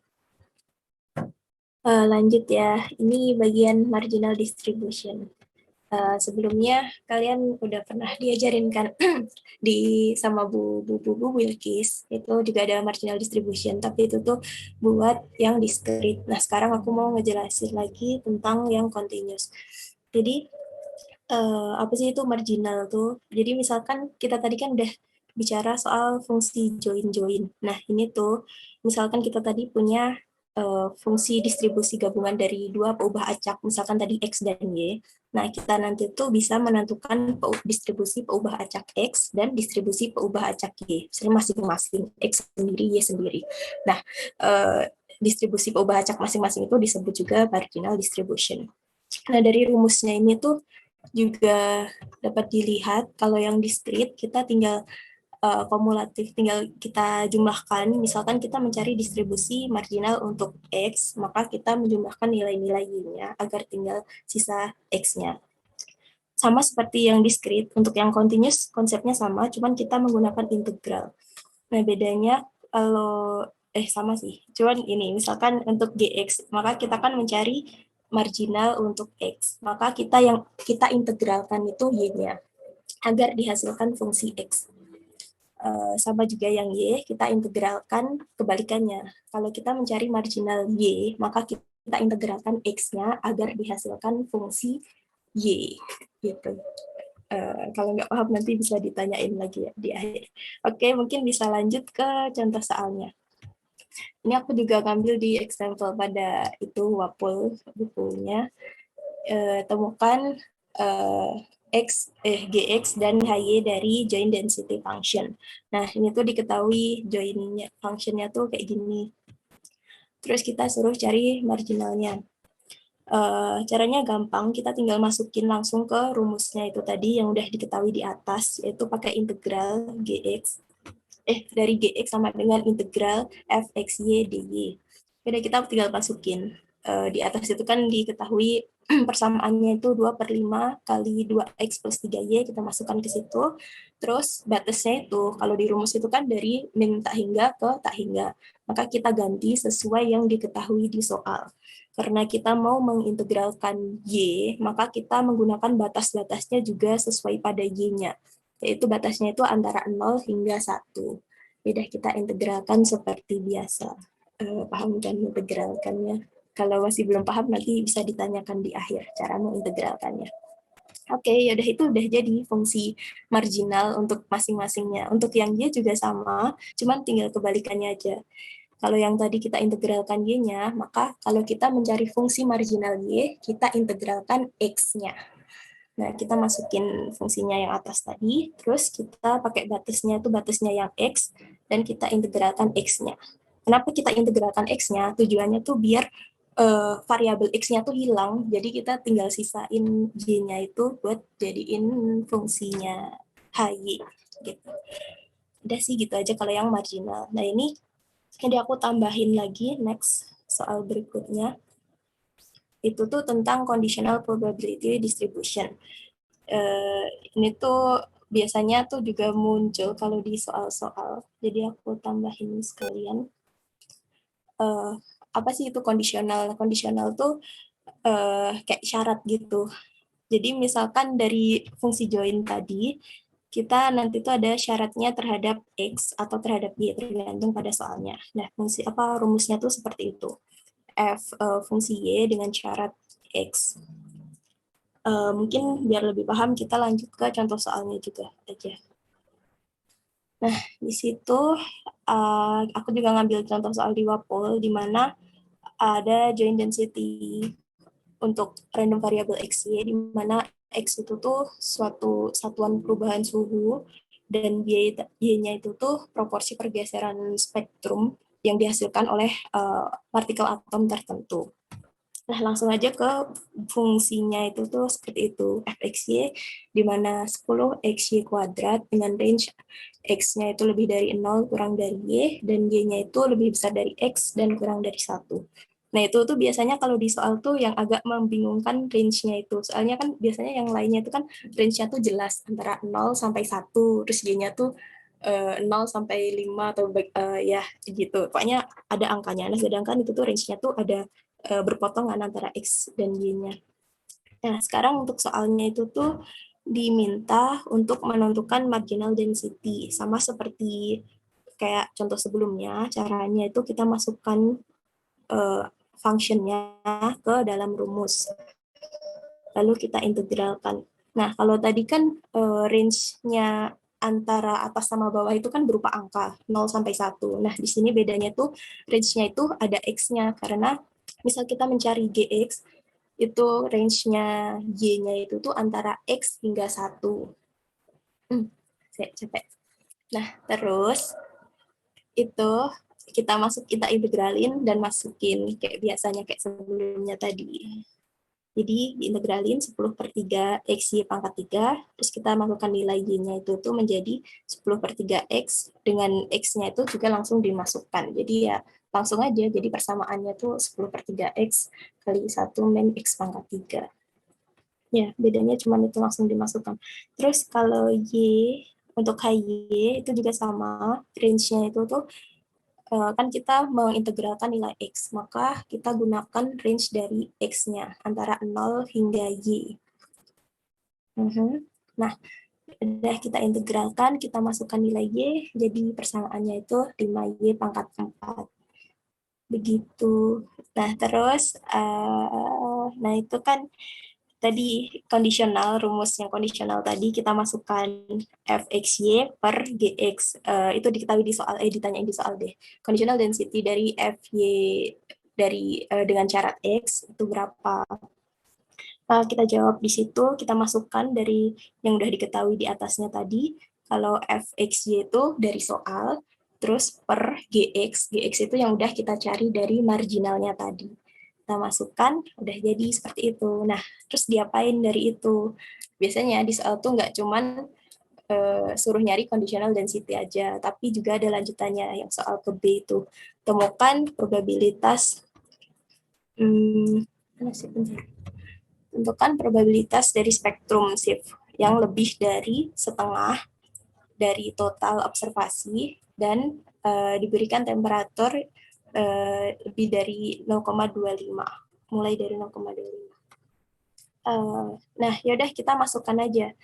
Lanjut ya, ini bagian marginal distribution. Sebelumnya kalian udah pernah diajarin kan sama Bu Wilkis, itu juga ada marginal distribution, tapi itu tuh buat yang discrete. Nah, sekarang aku mau ngejelasin lagi tentang yang continuous. Jadi, apa sih itu marginal tuh? Jadi misalkan kita tadi kan udah bicara soal fungsi join-join. Nah, ini tuh, misalkan kita tadi punya fungsi distribusi gabungan dari dua peubah acak, misalkan tadi X dan Y. Nah, kita nanti tuh bisa menentukan distribusi peubah acak X dan distribusi peubah acak Y, masing-masing, X sendiri, Y sendiri. Nah, distribusi peubah acak masing-masing itu disebut juga marginal distribution. Nah, dari rumusnya ini tuh juga dapat dilihat kalau yang discrete kita tinggal kumulatif, tinggal kita jumlahkan. Misalkan kita mencari distribusi marginal untuk X, maka kita menjumlahkan nilai-nilai Y-nya agar tinggal sisa X-nya. Sama seperti yang discrete, untuk yang continuous konsepnya sama, cuman kita menggunakan integral. Nah, bedanya kalau sama sih, cuman ini misalkan untuk GX, maka kita kan mencari marginal untuk X, maka kita integralkan itu Y-nya agar dihasilkan fungsi X. Sama juga yang Y, kita integralkan kebalikannya. Kalau kita mencari marginal Y, maka kita integralkan X-nya agar dihasilkan fungsi Y. Gitu. Kalau nggak paham nanti bisa ditanyain lagi ya di akhir. Oke, mungkin bisa lanjut ke contoh soalnya. Ini aku juga ngambil di example pada itu Wapol bukunya. Temukan Gx dan Hy dari joint density function. Nah, ini tuh diketahui joint functionnya tuh kayak gini. Terus kita suruh cari marginalnya. Caranya gampang, kita tinggal masukin langsung ke rumusnya itu tadi yang udah diketahui di atas, yaitu pakai integral Gx. Dari Gx sama dengan integral fxy dy. Udah kita tinggal masukin. Di atas itu kan diketahui persamaannya itu 2/5 kali 2x plus 3y, kita masukkan ke situ. Terus batasnya itu, kalau di rumus itu kan dari min tak hingga ke tak hingga. Maka kita ganti sesuai yang diketahui di soal. Karena kita mau mengintegralkan y, maka kita menggunakan batas-batasnya juga sesuai pada y-nya. Yaitu batasnya itu antara 0 hingga 1. Udah kita integralkan seperti biasa. Paham kan integralkannya? Kalau masih belum paham, nanti bisa ditanyakan di akhir cara mengintegralkannya. Oke, yaudah itu udah jadi fungsi marginal untuk masing-masingnya. Untuk yang y juga sama, cuman tinggal kebalikannya aja. Kalau yang tadi kita integralkan y-nya, maka kalau kita mencari fungsi marginal y, kita integralkan x-nya. Nah, kita masukin fungsinya yang atas tadi, terus kita pakai batasnya itu batasnya yang x, dan kita integralkan x-nya. Kenapa kita integralkan x-nya? Tujuannya tuh biar variabel x-nya tuh hilang, jadi kita tinggal sisain y-nya itu buat jadiin fungsinya hy gitu. Udah sih gitu aja kalau yang marginal. Nah ini jadi aku tambahin lagi next soal berikutnya. Itu tuh tentang conditional probability distribution. Ini tuh biasanya tuh juga muncul kalau di soal-soal. Jadi aku tambahin sekalian. Apa sih itu kondisional? Kondisional tuh kayak syarat gitu. Jadi misalkan dari fungsi join tadi, kita nanti tuh ada syaratnya terhadap x atau terhadap y, tergantung pada soalnya. Nah, fungsi apa rumusnya tuh seperti itu. F fungsi y dengan syarat x. Mungkin biar lebih paham kita lanjut ke contoh soalnya juga aja. Nah, di situ aku juga ngambil contoh soal di WAPOL, di mana ada joint density untuk random variable x, y, di mana x itu tuh suatu satuan perubahan suhu, dan y-nya itu tuh proporsi pergeseran spektrum yang dihasilkan oleh partikel atom tertentu. Nah, langsung aja ke fungsinya itu tuh seperti itu, fxy, di mana 10xy kuadrat dengan range x-nya itu lebih dari 0 kurang dari y, dan y-nya itu lebih besar dari x dan kurang dari 1. Nah, itu tuh biasanya kalau di soal tuh yang agak membingungkan range-nya itu. Soalnya kan biasanya yang lainnya itu kan range-nya tuh jelas, antara 0 sampai 1, terus y-nya tuh 0 sampai 5, atau ya gitu. Pokoknya ada angkanya. Nah, sedangkan itu tuh range-nya tuh ada berpotongan antara X dan Y-nya. Nah, sekarang untuk soalnya itu tuh diminta untuk menentukan marginal density. Sama seperti kayak contoh sebelumnya, caranya itu kita masukkan functionnya ke dalam rumus. Lalu kita integralkan. Nah, kalau tadi kan range-nya antara atas sama bawah itu kan berupa angka 0 sampai 1. Nah, di sini bedanya tuh range-nya itu ada X-nya, karena misal kita mencari Gx, itu range-nya Y-nya itu tuh antara X hingga 1. Saya capek. Nah, terus itu kita integralin dan masukin kayak biasanya, kayak sebelumnya tadi. Jadi diintegralin 10/3 XY pangkat 3, terus kita masukkan nilai Y-nya itu tuh menjadi 10/3 X, dengan X-nya itu juga langsung dimasukkan. Jadi ya langsung aja, jadi persamaannya tuh 10/3 X kali 1 min X pangkat 3. Ya, bedanya cuma itu langsung dimasukkan. Terus kalau Y, untuk HY itu juga sama, range-nya itu tuh kan kita mengintegralkan nilai X, maka kita gunakan range dari X-nya, antara 0 hingga Y. Nah, udah kita integralkan, kita masukkan nilai Y, jadi persamaannya itu 5Y pangkat 4. Begitu. Nah, terus, nah itu kan tadi kondisional, rumus yang kondisional tadi kita masukkan fxy per gx, itu diketahui di soal, ditanyain di soal deh. Conditional density dari fy dari dengan syarat x itu berapa? Kita jawab di situ, kita masukkan dari yang udah diketahui di atasnya tadi. Kalau fxy itu dari soal, terus per gx itu yang udah kita cari dari marginalnya tadi. Kita masukkan, udah jadi seperti itu. Nah, terus diapain dari itu? Biasanya di soal tuh nggak cuman suruh nyari conditional density aja, tapi juga ada lanjutannya yang soal ke B itu. Temukan probabilitas tentukan probabilitas dari spektrum shift yang lebih dari setengah dari total observasi dan diberikan temperatur lebih dari 0,25, mulai dari 0,25. Nah, yaudah kita masukkan aja.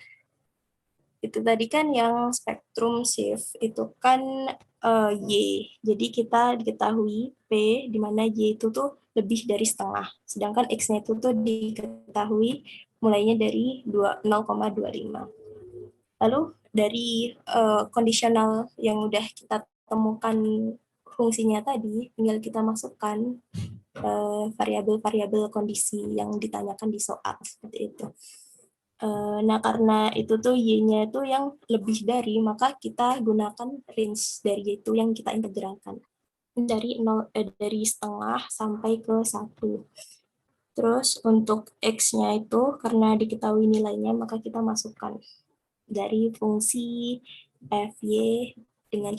Itu tadi kan yang spektrum shift itu kan Y. Jadi kita diketahui P di mana Y itu tuh lebih dari setengah. Sedangkan X-nya itu tuh diketahui mulainya dari 0,25. Lalu dari kondisional yang udah kita temukan fungsinya tadi, tinggal kita masukkan variabel-variabel kondisi yang ditanyakan di soal seperti itu. Nah, karena itu tuh Y-nya itu yang lebih dari, maka kita gunakan range dari Y itu yang kita integralkan. Dari setengah sampai ke 1. Terus untuk X-nya itu, karena diketahui nilainya, maka kita masukkan dari fungsi Fy dengan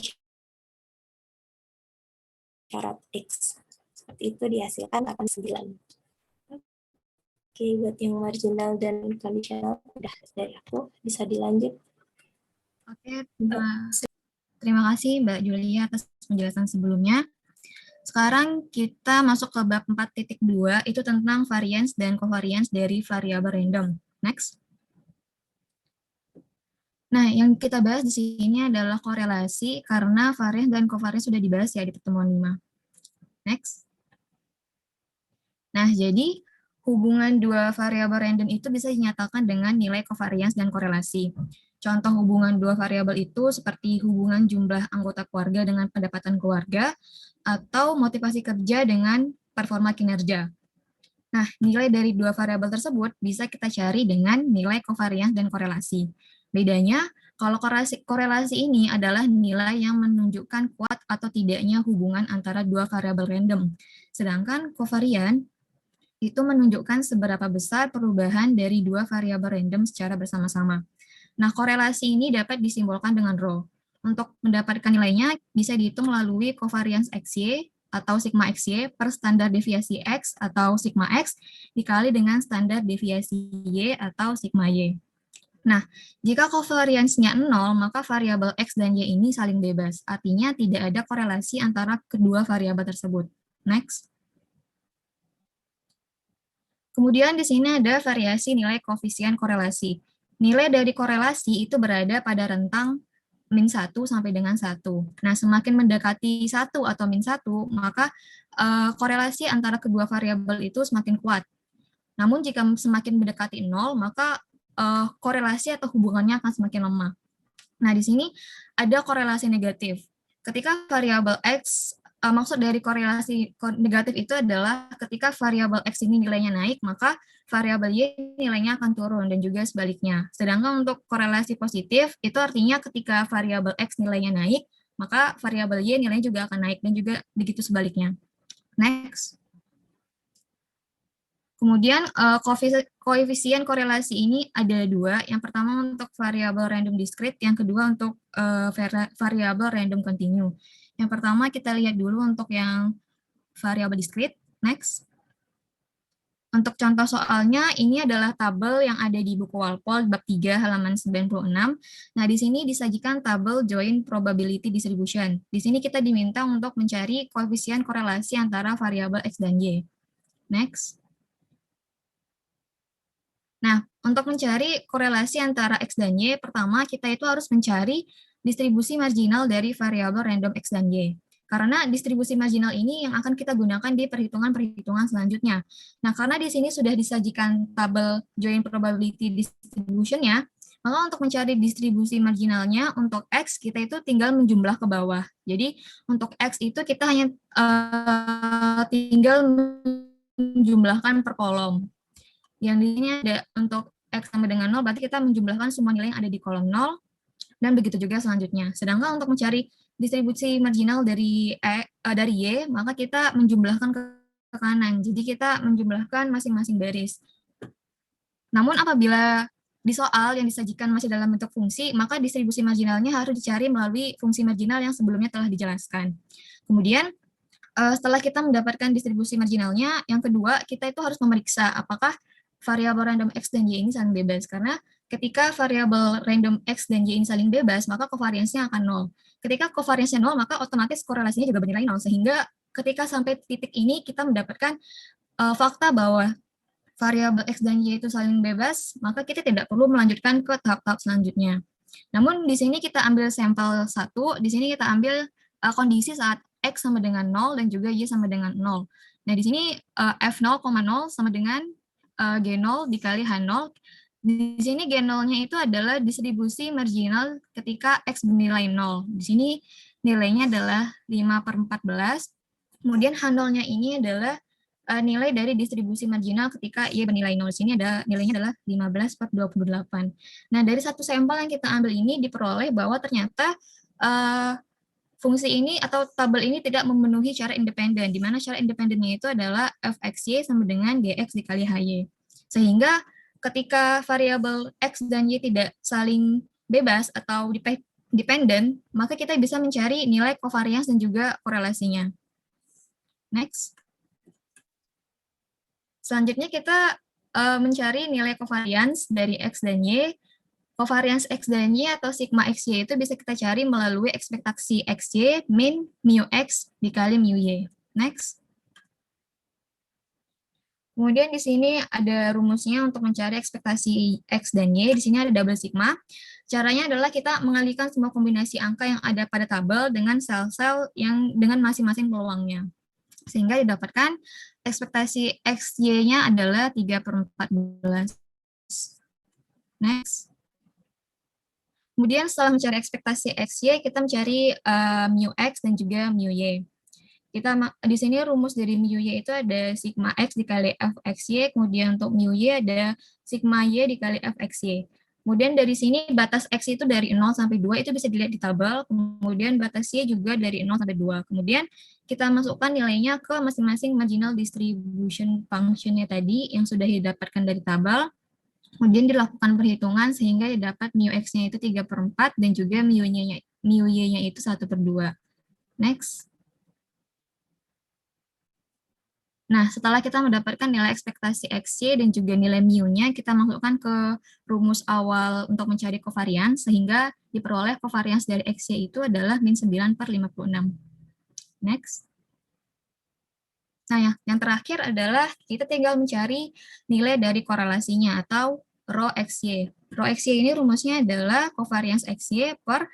syarat X. Seperti itu dihasilkan akan 9. Oke, buat yang marginal dan conditional udah dari aku, bisa dilanjut. Oke, terima kasih Mbak Julia atas penjelasan sebelumnya. Sekarang kita masuk ke bab 4.2, itu tentang variance dan covariance dari variabel random. Next. Nah, yang kita bahas di sini adalah korelasi karena variance dan covariance sudah dibahas ya di pertemuan 5. Next. Nah, jadi hubungan dua variabel random itu bisa dinyatakan dengan nilai covariance dan korelasi. Contoh hubungan dua variabel itu seperti hubungan jumlah anggota keluarga dengan pendapatan keluarga atau motivasi kerja dengan performa kinerja. Nah, nilai dari dua variabel tersebut bisa kita cari dengan nilai covariance dan korelasi. Bedanya, kalau korelasi ini adalah nilai yang menunjukkan kuat atau tidaknya hubungan antara dua variabel random. Sedangkan covariance itu menunjukkan seberapa besar perubahan dari dua variabel random secara bersama-sama. Nah, korelasi ini dapat disimbolkan dengan rho. Untuk mendapatkan nilainya, bisa dihitung melalui covariance XY atau sigma XY per standar deviasi X atau sigma X dikali dengan standar deviasi Y atau sigma Y. Nah, jika covariance-nya 0, maka variabel X dan Y ini saling bebas. Artinya tidak ada korelasi antara kedua variabel tersebut. Next. Kemudian di sini ada variasi nilai koefisien korelasi. Nilai dari korelasi itu berada pada rentang min 1 sampai dengan 1. Nah, semakin mendekati 1 atau min 1, maka korelasi antara kedua variabel itu semakin kuat. Namun jika semakin mendekati 0, maka korelasi atau hubungannya akan semakin lemah. Nah, di sini ada korelasi negatif. Ketika variabel X, maksud dari korelasi negatif itu adalah ketika variabel X ini nilainya naik, maka variabel Y nilainya akan turun dan juga sebaliknya. Sedangkan untuk korelasi positif, itu artinya ketika variabel X nilainya naik, maka variabel Y nilainya juga akan naik dan juga begitu sebaliknya. Next. Kemudian koefisien korelasi ini ada dua. Yang pertama untuk variabel random discrete, yang kedua untuk variabel random continue. Yang pertama kita lihat dulu untuk yang variabel discrete. Next. Untuk contoh soalnya, ini adalah tabel yang ada di buku Walpole bab 3 halaman 96. Nah, di sini disajikan tabel joint probability distribution. Di sini kita diminta untuk mencari koefisien korelasi antara variabel X dan Y. Next. Nah, untuk mencari korelasi antara X dan Y, pertama kita itu harus mencari distribusi marginal dari variabel random X dan Y. Karena distribusi marginal ini yang akan kita gunakan di perhitungan-perhitungan selanjutnya. Nah, karena di sini sudah disajikan tabel joint probability distribution-nya, maka untuk mencari distribusi marginalnya untuk X, kita itu tinggal menjumlah ke bawah. Jadi, untuk X itu kita hanya tinggal menjumlahkan per kolom. Yang di sini ada untuk X sama dengan 0, berarti kita menjumlahkan semua nilai yang ada di kolom 0, dan begitu juga selanjutnya. Sedangkan untuk mencari distribusi marginal dari Y, maka kita menjumlahkan ke kanan. Jadi kita menjumlahkan masing-masing baris. Namun apabila di soal yang disajikan masih dalam bentuk fungsi, maka distribusi marginalnya harus dicari melalui fungsi marginal yang sebelumnya telah dijelaskan. Kemudian setelah kita mendapatkan distribusi marginalnya, yang kedua kita itu harus memeriksa apakah variabel random X dan Y ini saling bebas. Karena ketika variabel random X dan Y ini saling bebas, maka kovariansnya akan 0. Ketika kovariansnya 0, maka otomatis korelasinya juga bernilai 0. Sehingga ketika sampai titik ini, kita mendapatkan fakta bahwa variabel X dan Y itu saling bebas, maka kita tidak perlu melanjutkan ke tahap-tahap selanjutnya. Namun di sini kita ambil sampel 1, di sini kita ambil kondisi saat X sama dengan 0 dan juga Y sama dengan 0. Nah, di sini F0,0 sama dengan G0 dikali H0. Di sini G0-nya itu adalah distribusi marginal ketika X bernilai 0. Di sini nilainya adalah 5/14. Kemudian H0-nya ini adalah nilai dari distribusi marginal ketika Y bernilai 0. Di sini ada nilainya adalah 15/28. Nah, dari satu sampel yang kita ambil ini diperoleh bahwa ternyata fungsi ini atau tabel ini tidak memenuhi syarat independen, di mana syarat independennya itu adalah fxy sama dengan gx dikali hy. Sehingga ketika variabel x dan y tidak saling bebas atau dependen, maka kita bisa mencari nilai covariance dan juga korelasinya. Next. Selanjutnya kita mencari nilai covariance dari x dan y. Covariance X dan Y atau sigma XY itu bisa kita cari melalui ekspektasi XY min mu X dikali mu Y. Next. Kemudian di sini ada rumusnya untuk mencari ekspektasi X dan Y. Di sini ada double sigma. Caranya adalah kita mengalihkan semua kombinasi angka yang ada pada tabel dengan sel-sel yang dengan masing-masing peluangnya. Sehingga didapatkan ekspektasi XY-nya adalah 3/14. Next. Kemudian setelah mencari ekspektasi XY, kita mencari mu X dan juga mu Y. Kita di sini rumus dari mu Y itu ada sigma X dikali fxy, kemudian untuk mu Y ada sigma Y dikali fxy. Kemudian dari sini batas X itu dari 0 sampai 2 itu bisa dilihat di tabel, kemudian batas Y juga dari 0 sampai 2. Kemudian kita masukkan nilainya ke masing-masing marginal distribution function-nya tadi yang sudah didapatkan dari tabel. Kemudian dilakukan perhitungan sehingga dapat mu X-nya itu 3/4 dan juga mu Y-nya itu 1/2. Next. Nah, setelah kita mendapatkan nilai ekspektasi XY dan juga nilai mu-nya, kita masukkan ke rumus awal untuk mencari covariance sehingga diperoleh covariance dari XY itu adalah min 9/56. Next. Nah, yang terakhir adalah kita tinggal mencari nilai dari korelasinya atau rho XY. Rho XY ini rumusnya adalah covariance XY per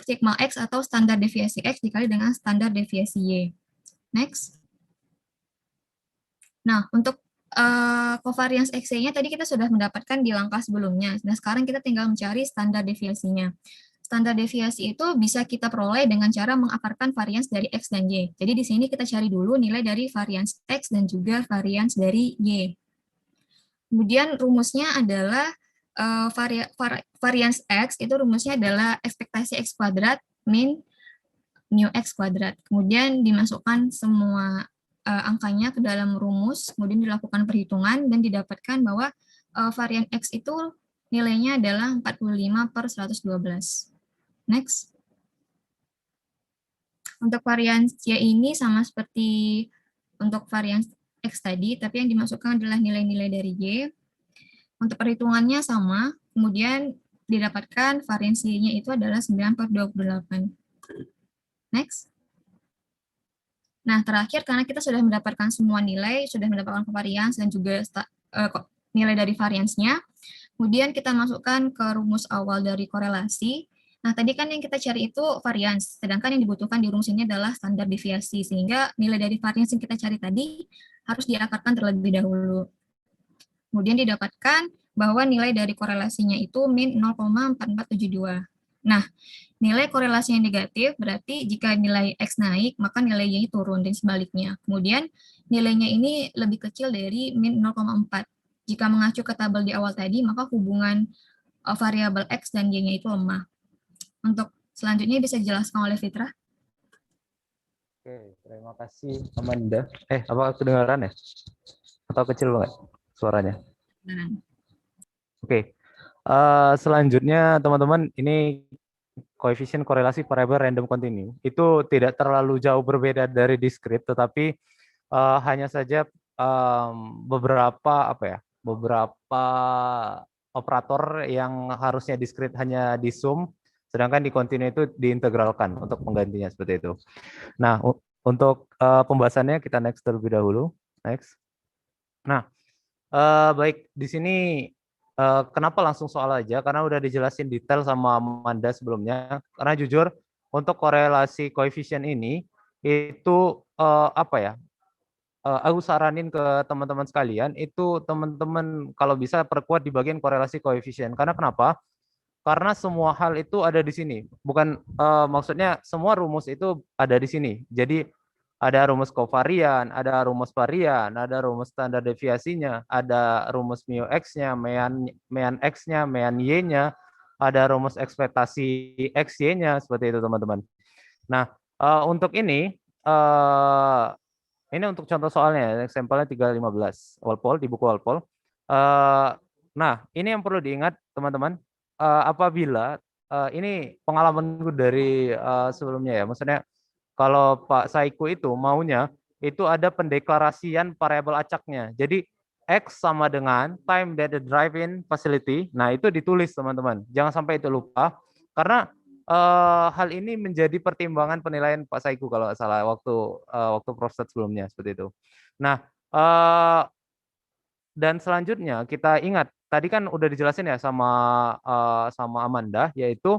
sigma X atau standar deviasi X dikali dengan standar deviasi Y. Next. Nah, untuk covariance XY-nya tadi kita sudah mendapatkan di langkah sebelumnya. Nah, sekarang kita tinggal mencari standar deviasinya. Standar deviasi itu bisa kita peroleh dengan cara mengakarkan varians dari X dan Y. Jadi di sini kita cari dulu nilai dari varians X dan juga varians dari Y. Kemudian rumusnya adalah varians X itu rumusnya adalah ekspektasi X kuadrat min mu X kuadrat. Kemudian dimasukkan semua angkanya ke dalam rumus, kemudian dilakukan perhitungan dan didapatkan bahwa varian X itu nilainya adalah 45/112. Next. Untuk varian Y ini sama seperti untuk varian X tadi, tapi yang dimasukkan adalah nilai-nilai dari Y. Untuk perhitungannya sama, kemudian didapatkan varian Y-nya itu adalah 9/28. Next. Nah, terakhir karena kita sudah mendapatkan semua nilai, sudah mendapatkan covariance dan juga nilai dari variansnya, kemudian kita masukkan ke rumus awal dari korelasi. Nah, tadi kan yang kita cari itu varians, sedangkan yang dibutuhkan di rumus ini adalah standar deviasi, sehingga nilai dari varians yang kita cari tadi harus diakarkan terlebih dahulu. Kemudian didapatkan bahwa nilai dari korelasinya itu min 0,4472. Nah, nilai korelasi yang negatif berarti jika nilai X naik, maka nilai Y turun, dan sebaliknya. Kemudian nilainya ini lebih kecil dari min 0,4. Jika mengacu ke tabel di awal tadi, maka hubungan variabel X dan Y-nya itu lemah. Untuk selanjutnya bisa dijelaskan oleh Fitra. Oke, terima kasih Amanda. Apa kedengaran ya? Atau kecil banget suaranya? Beneran. Oke. Selanjutnya teman-teman, ini koefisien korelasi variabel random continue. Itu tidak terlalu jauh berbeda dari discrete, tetapi hanya saja beberapa operator yang harusnya discrete hanya di sum, sedangkan di continue itu diintegralkan untuk penggantinya seperti itu. Nah, untuk pembahasannya kita next terlebih dahulu. Next. Nah, baik di sini kenapa langsung soal aja? Karena udah dijelasin detail sama Amanda sebelumnya. Karena jujur untuk korelasi koefisien ini itu aku saranin ke teman-teman sekalian itu teman-teman kalau bisa perkuat di bagian korelasi koefisien. Karena kenapa? Karena semua hal itu ada di sini. Bukan maksudnya semua rumus itu ada di sini. Jadi ada rumus kovarian, ada rumus varian, ada rumus standar deviasinya, ada rumus mu x-nya, mean x-nya, mean y-nya, ada rumus ekspektasi x-y-nya seperti itu teman-teman. Nah, untuk ini untuk contoh soalnya, sampelnya 315 Walpole di buku Walpole. Nah, ini yang perlu diingat teman-teman. Apabila ini pengalamanku dari sebelumnya ya, maksudnya kalau Pak Saiku itu maunya itu ada pendeklarasian variabel acaknya. Jadi X sama dengan time that the drive-in facility. Nah, itu ditulis teman-teman. Jangan sampai itu lupa karena hal ini menjadi pertimbangan penilaian Pak Saiku kalau nggak salah waktu proses sebelumnya seperti itu. Nah, dan selanjutnya kita ingat tadi kan udah dijelasin ya sama Amanda, yaitu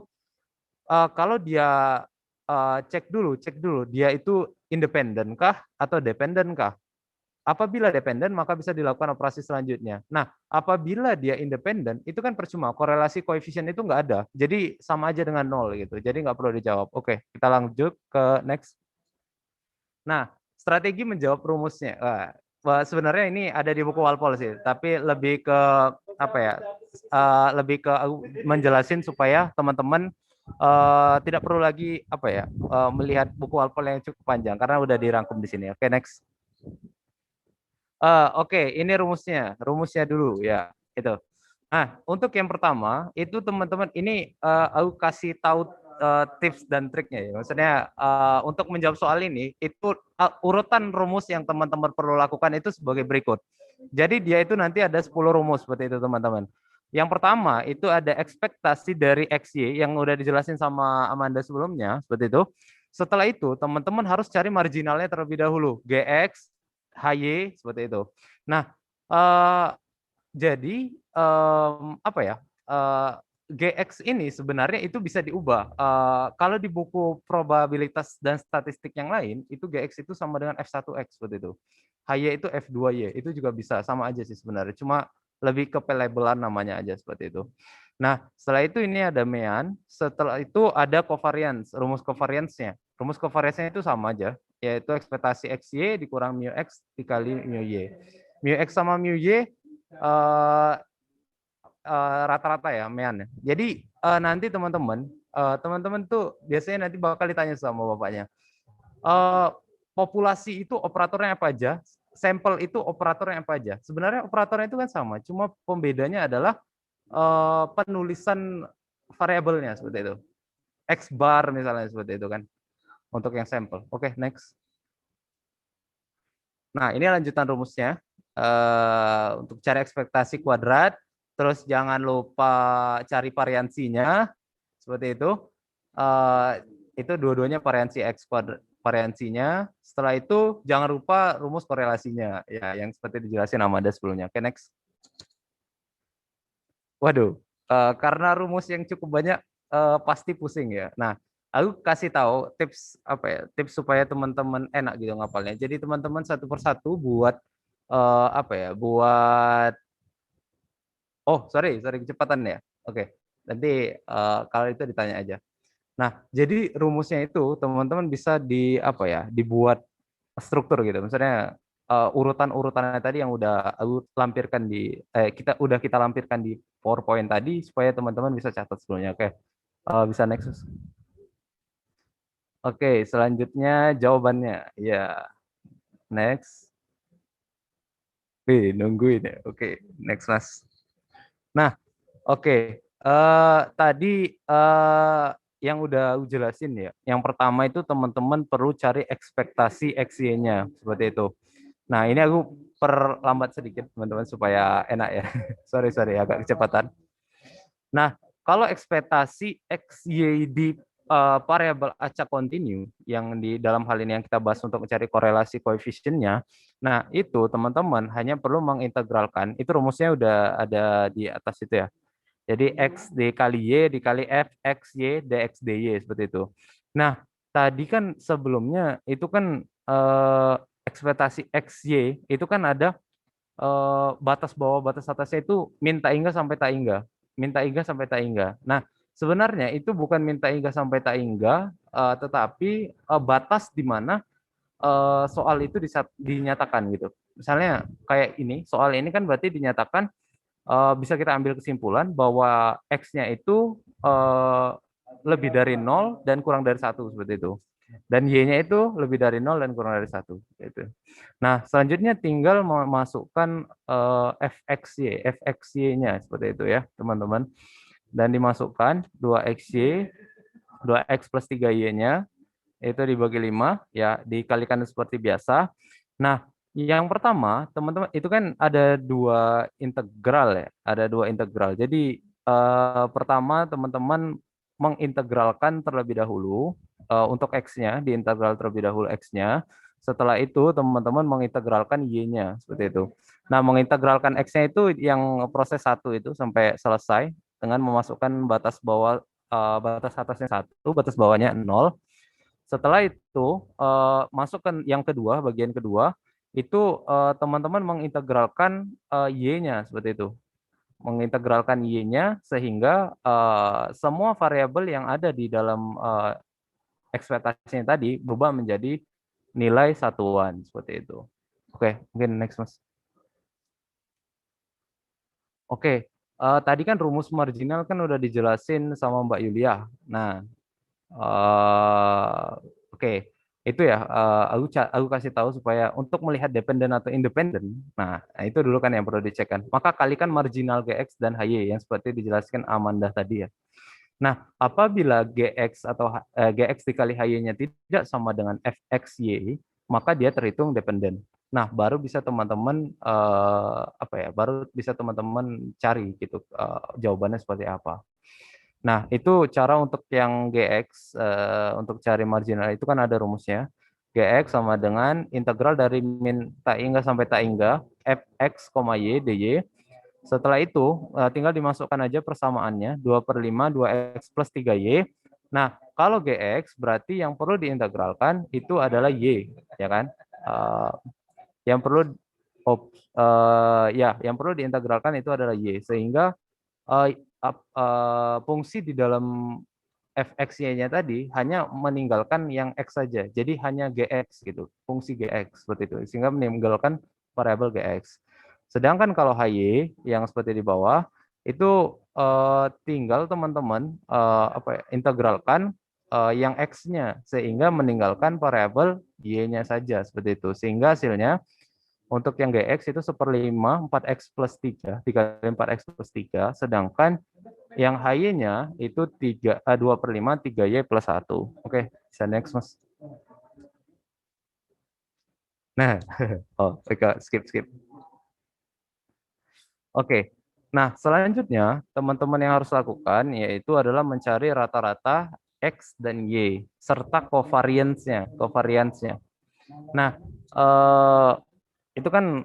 kalau dia cek dulu dia itu independen kah atau dependen kah? Apabila dependen maka bisa dilakukan operasi selanjutnya. Nah, apabila dia independen itu kan percuma, korelasi koefisien itu nggak ada. Jadi sama aja dengan 0 gitu. Jadi nggak perlu dijawab. Oke, kita lanjut ke next. Nah, strategi menjawab rumusnya. Sebenarnya ini ada di buku Walpole sih, tapi lebih ke lebih ke menjelasin supaya teman-teman tidak perlu lagi melihat buku Walpole yang cukup panjang karena udah dirangkum di sini. Oke, next. Oke, ini rumusnya dulu ya, itu. Nah, untuk yang pertama itu teman-teman ini aku kasih tahu tips dan triknya ya. Maksudnya untuk menjawab soal ini itu urutan rumus yang teman-teman perlu lakukan itu sebagai berikut. Jadi dia itu nanti ada 10 rumus seperti itu teman-teman. Yang pertama itu ada ekspektasi dari XY yang udah dijelasin sama Amanda sebelumnya seperti itu. Setelah itu teman-teman harus cari marginalnya terlebih dahulu, GX, HY seperti itu. Nah, jadi GX ini sebenarnya itu bisa diubah. Kalau di buku probabilitas dan statistik yang lain, itu GX itu sama dengan F1X seperti itu. HY itu F2Y, itu juga bisa sama aja sih sebenarnya. Cuma lebih ke pelabelan namanya aja seperti itu. Nah, setelah itu ini ada mean, setelah itu ada covariance, rumus covariance-nya. Rumus covariance-nya itu sama aja, yaitu ekspektasi XY dikurang mu X dikali mu Y. Mu X sama mu Y rata-rata ya mean. Jadi nanti teman-teman tuh biasanya nanti bakal ditanya sama bapaknya. Populasi itu operatornya apa aja? Sampel itu operatornya apa aja? Sebenarnya operatornya itu kan sama, cuma pembedanya adalah penulisan variabelnya seperti itu. X bar misalnya seperti itu kan. Untuk yang sampel. Oke, next. Nah, ini lanjutan rumusnya. Untuk cari ekspektasi kuadrat, terus jangan lupa cari variansinya, seperti itu. Itu dua-duanya variansi X kuadrat, variansinya. Setelah itu jangan lupa rumus korelasinya, ya yang seperti dijelasin Amanda sebelumnya. Oke, next. Waduh, karena rumus yang cukup banyak pasti pusing ya. Nah, aku kasih tahu tips tips supaya teman-teman enak gitu ngapalnya. Jadi teman-teman satu persatu buat sorry kecepatan ya. Oke. Nanti kalau itu ditanya aja. Nah, jadi rumusnya itu teman-teman bisa dibuat struktur gitu. Misalnya urutan-urutannya tadi yang udah aku lampirkan di kita lampirkan di PowerPoint tadi supaya teman-teman bisa catat sebelumnya. Oke. Bisa next. Oke, selanjutnya jawabannya. Ya, next. Nungguin ya. Oke, next Mas. Nah, oke. Tadi yang udah aku jelasin ya. Yang pertama itu teman-teman perlu cari ekspektasi XY-nya seperti itu. Nah, ini aku perlambat sedikit teman-teman supaya enak ya. Sorry, agak kecepatan. Nah, kalau ekspektasi XY di variabel acak kontinu yang di dalam hal ini yang kita bahas untuk mencari korelasi koefisiennya, nah itu teman-teman hanya perlu mengintegralkan, itu rumusnya udah ada di atas itu ya. Jadi X dikali Y dikali F X Y dx dy seperti itu. Nah, tadi kan sebelumnya itu kan ekspektasi XY itu kan ada batas bawah batas atasnya itu minta hingga sampai tak hingga. Minta hingga sampai tak hingga. Nah, sebenarnya itu bukan minta hingga sampai tak hingga, tetapi batas di mana soal itu dinyatakan gitu. Misalnya kayak ini, soal ini kan berarti dinyatakan bisa kita ambil kesimpulan bahwa X-nya itu lebih dari 0 dan kurang dari 1 seperti itu. Dan Y-nya itu lebih dari 0 dan kurang dari 1 gitu. Nah, selanjutnya tinggal memasukkan fxy-nya seperti itu ya, teman-teman. Dan dimasukkan 2xy, 2x plus 3y-nya itu dibagi 5 ya, dikalikan seperti biasa. Nah, yang pertama, teman-teman, itu kan ada dua integral ya, ada dua integral. Jadi pertama teman-teman mengintegralkan terlebih dahulu untuk x-nya, diintegral terlebih dahulu x-nya. Setelah itu teman-teman mengintegralkan y-nya seperti itu. Nah, mengintegralkan x-nya itu yang proses 1 itu sampai selesai dengan memasukkan batas bawah batas atasnya 1, batas bawahnya 0. Setelah itu masukkan yang kedua, bagian kedua itu teman-teman mengintegralkan y-nya seperti itu. Mengintegralkan y-nya sehingga semua variabel yang ada di dalam ekspektasinya tadi berubah menjadi nilai satuan seperti itu. Oke, mungkin next Mas. Oke, tadi kan rumus marginal kan udah dijelasin sama Mbak Yulia. Nah, oke, itu ya. Aku kasih tahu supaya untuk melihat dependen atau independen. Nah, itu dulu kan yang perlu dicekkan. Maka kalikan marginal gx dan hy yang seperti dijelaskan Amanda tadi ya. Nah, apabila gx atau gx dikali hy-nya tidak sama dengan fxy, maka dia terhitung dependen. Nah, baru bisa teman-teman baru bisa teman-teman cari gitu jawabannya seperti apa. Nah, itu cara untuk yang GX, untuk cari marginal itu kan ada rumusnya. GX sama dengan integral dari min tak hingga sampai tak hingga, fx, y, dy. Setelah itu, tinggal dimasukkan aja persamaannya, 2/5, 2x plus 3y. Nah, kalau GX berarti yang perlu diintegralkan itu adalah y, ya kan? Yang perlu, yang perlu diintegralkan itu adalah y, sehingga fungsi di dalam fxy-nya tadi hanya meninggalkan yang x saja. Jadi hanya gx gitu, fungsi gx seperti itu. Sehingga meninggalkan variabel gx. Sedangkan kalau hy yang seperti di bawah itu tinggal teman-teman integralkan yang x-nya sehingga meninggalkan variabel y-nya saja seperti itu. Sehingga hasilnya untuk yang GX itu 1/5 4x plus 3 dikali 4x plus 3, sedangkan yang HY-nya itu 2/5 3Y plus 1. Oke, bisa next Mas. Nah, skip. Oke, nah selanjutnya teman-teman yang harus lakukan yaitu adalah mencari rata-rata X dan Y serta covariance-nya. Nah, itu kan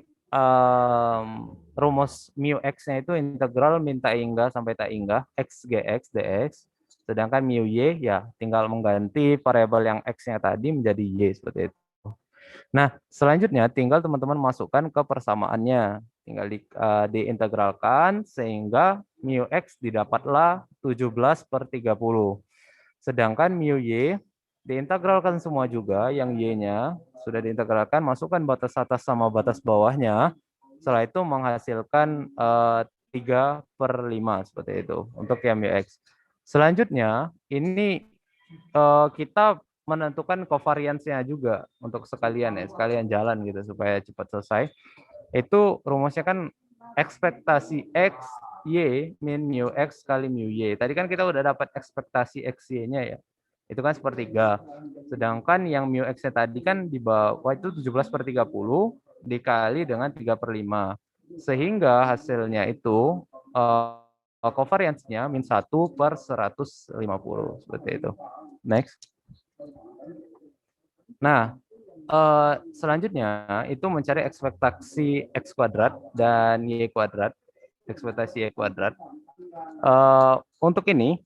rumus mu x-nya itu integral min tak hingga sampai tak hingga x gx dx, sedangkan mu y ya tinggal mengganti variabel yang x-nya tadi menjadi y seperti itu. Nah, selanjutnya tinggal teman-teman masukkan ke persamaannya, tinggal diintegralkan sehingga mu x didapatlah 17/30. Sedangkan mu y diintegralkan semua juga, yang Y-nya sudah diintegralkan, masukkan batas atas sama batas bawahnya, setelah itu menghasilkan 3/5 seperti itu untuk yang mu X. Selanjutnya, ini kita menentukan covariance-nya juga untuk sekalian ya, sekalian jalan gitu supaya cepat selesai. Itu rumusnya kan ekspektasi X, Y, min mu X kali mu Y. Tadi kan kita udah dapat ekspektasi X, Y-nya ya. Itu kan sepertiga. Sedangkan yang mu X-nya tadi kan di bawah itu 17/30 dikali dengan 3/5. Sehingga hasilnya itu covariance-nya min 1/150. Seperti itu. Next. Nah, selanjutnya itu mencari ekspektasi X kuadrat dan Y kuadrat. Ekspektasi Y kuadrat. Untuk ini,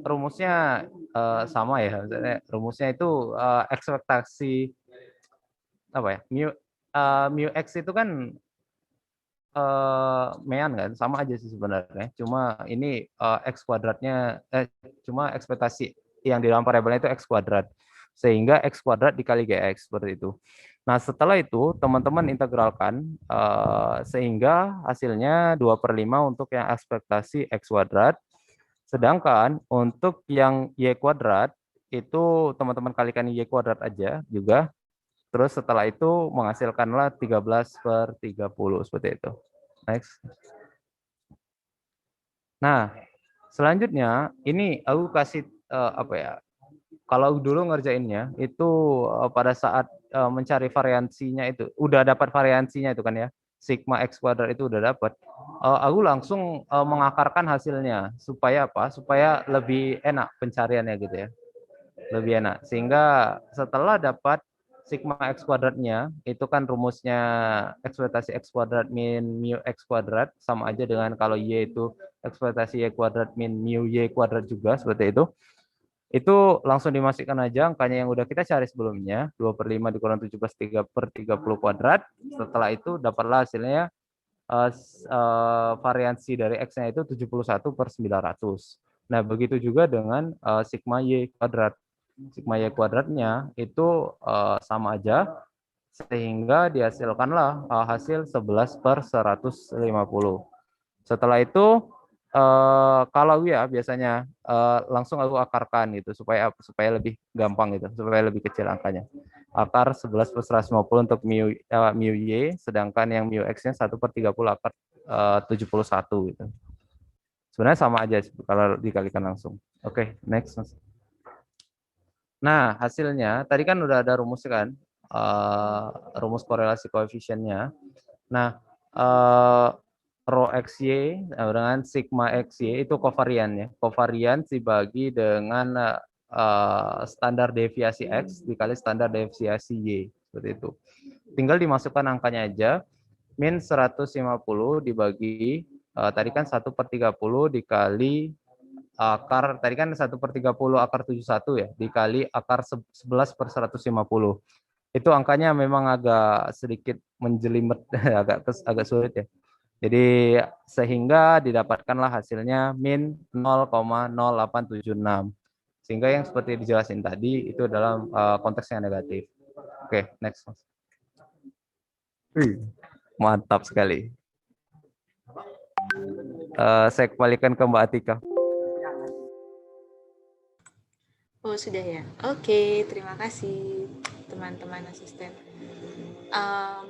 rumusnya sama ya. Rumusnya itu ekspektasi apa ya? Mu X itu kan mean kan, sama aja sih sebenarnya. Cuma ini X kuadratnya, cuma ekspektasi yang di dalam variabelnya itu X kuadrat. Sehingga X kuadrat dikali GX seperti itu. Nah, setelah itu teman-teman integralkan sehingga hasilnya 2/5 untuk yang ekspektasi X kuadrat. Sedangkan untuk yang Y kuadrat itu teman-teman kalikan Y kuadrat aja juga. Terus setelah itu menghasilkanlah 13/30 seperti itu. Next. Nah, selanjutnya ini aku kasih apa ya? Kalau dulu ngerjainnya itu pada saat mencari variansinya itu udah dapat variansinya itu kan ya, sigma x kuadrat itu udah dapat. Aku langsung mengakarkan hasilnya supaya apa? Supaya lebih enak pencariannya gitu ya, lebih enak. Sehingga setelah dapat sigma x kuadratnya itu kan rumusnya ekspektasi x kuadrat min mu x kuadrat sama aja dengan kalau y itu ekspektasi y kuadrat min mu y kuadrat juga seperti itu langsung dimasukkan aja angkanya yang udah kita cari sebelumnya 2/5 dikurang 17 3/30 kuadrat. Setelah itu dapatlah hasilnya variansi dari x-nya itu 71/900. Nah, begitu juga dengan sigma y kuadrat. Sigma y kuadratnya itu sama aja sehingga dihasilkanlah hasil 11/150. Setelah itu kalau ya biasanya langsung aku akarkan gitu supaya lebih gampang gitu, supaya lebih kecil angkanya. Akar 11/150 untuk mu y, sedangkan yang mu x-nya 1/30 akar 71 gitu. Sebenarnya sama aja kalau dikalikan langsung. Oke, next. Nah, hasilnya tadi kan udah ada rumus kan, rumus korelasi koefisiennya. Nah, rho XY dengan sigma XY itu kovarian ya. Kovarian dibagi dengan standar deviasi X dikali standar deviasi Y. Seperti itu. Tinggal dimasukkan angkanya aja. Min 150 dibagi, tadi kan 1/30 dikali akar, tadi kan 1/30 akar 71 ya, dikali akar 11/150. Itu angkanya memang agak sedikit menjelimet, agak sulit ya. Jadi sehingga didapatkanlah hasilnya min 0,0876. Sehingga yang seperti dijelasin tadi itu dalam konteks yang negatif. Oke, next. Mantap sekali. Saya kembalikan ke Mbak Atika. Oh, sudah ya. Oke, terima kasih teman-teman asisten.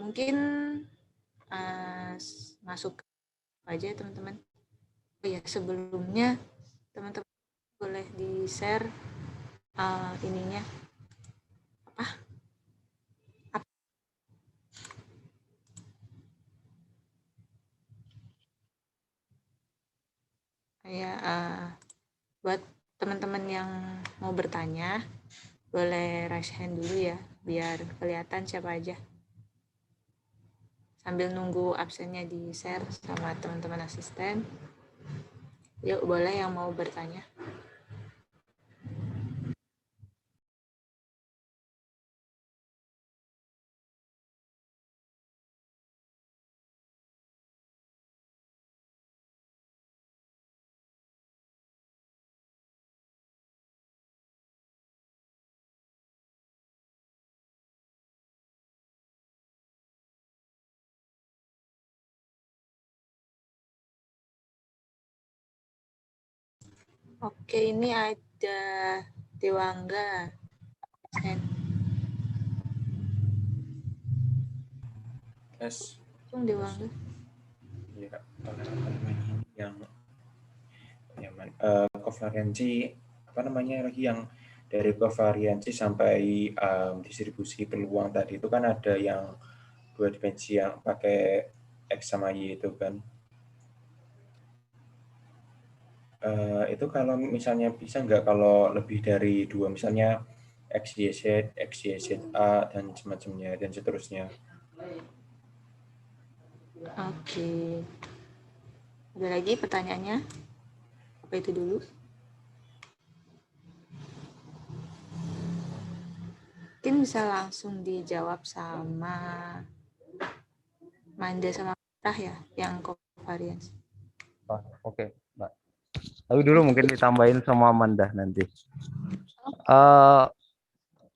Mungkin masuk aja teman-teman. Oh ya, sebelumnya teman-teman boleh di-share ininya ya, buat teman-teman yang mau bertanya boleh raise hand dulu ya biar kelihatan siapa aja sambil nunggu absennya di-share sama teman-teman asisten. Yuk, boleh yang mau bertanya. Oke, ini ada Dewangga. Yes. Dewangga. Ya, yang kovariansi apa namanya lagi yang dari kovariansi sampai distribusi peluang tadi itu kan ada yang 2 dimensi yang pakai X sama Y itu kan. Itu kalau misalnya bisa nggak kalau lebih dari 2, misalnya XYZ, XYZA, dan semacamnya, dan seterusnya. Oke. Ada lagi pertanyaannya? Apa itu dulu? Mungkin bisa langsung dijawab sama Manda sama Rah ya, yang covariance. Oke, Mbak. Lalu dulu mungkin ditambahin sama Amanda nanti.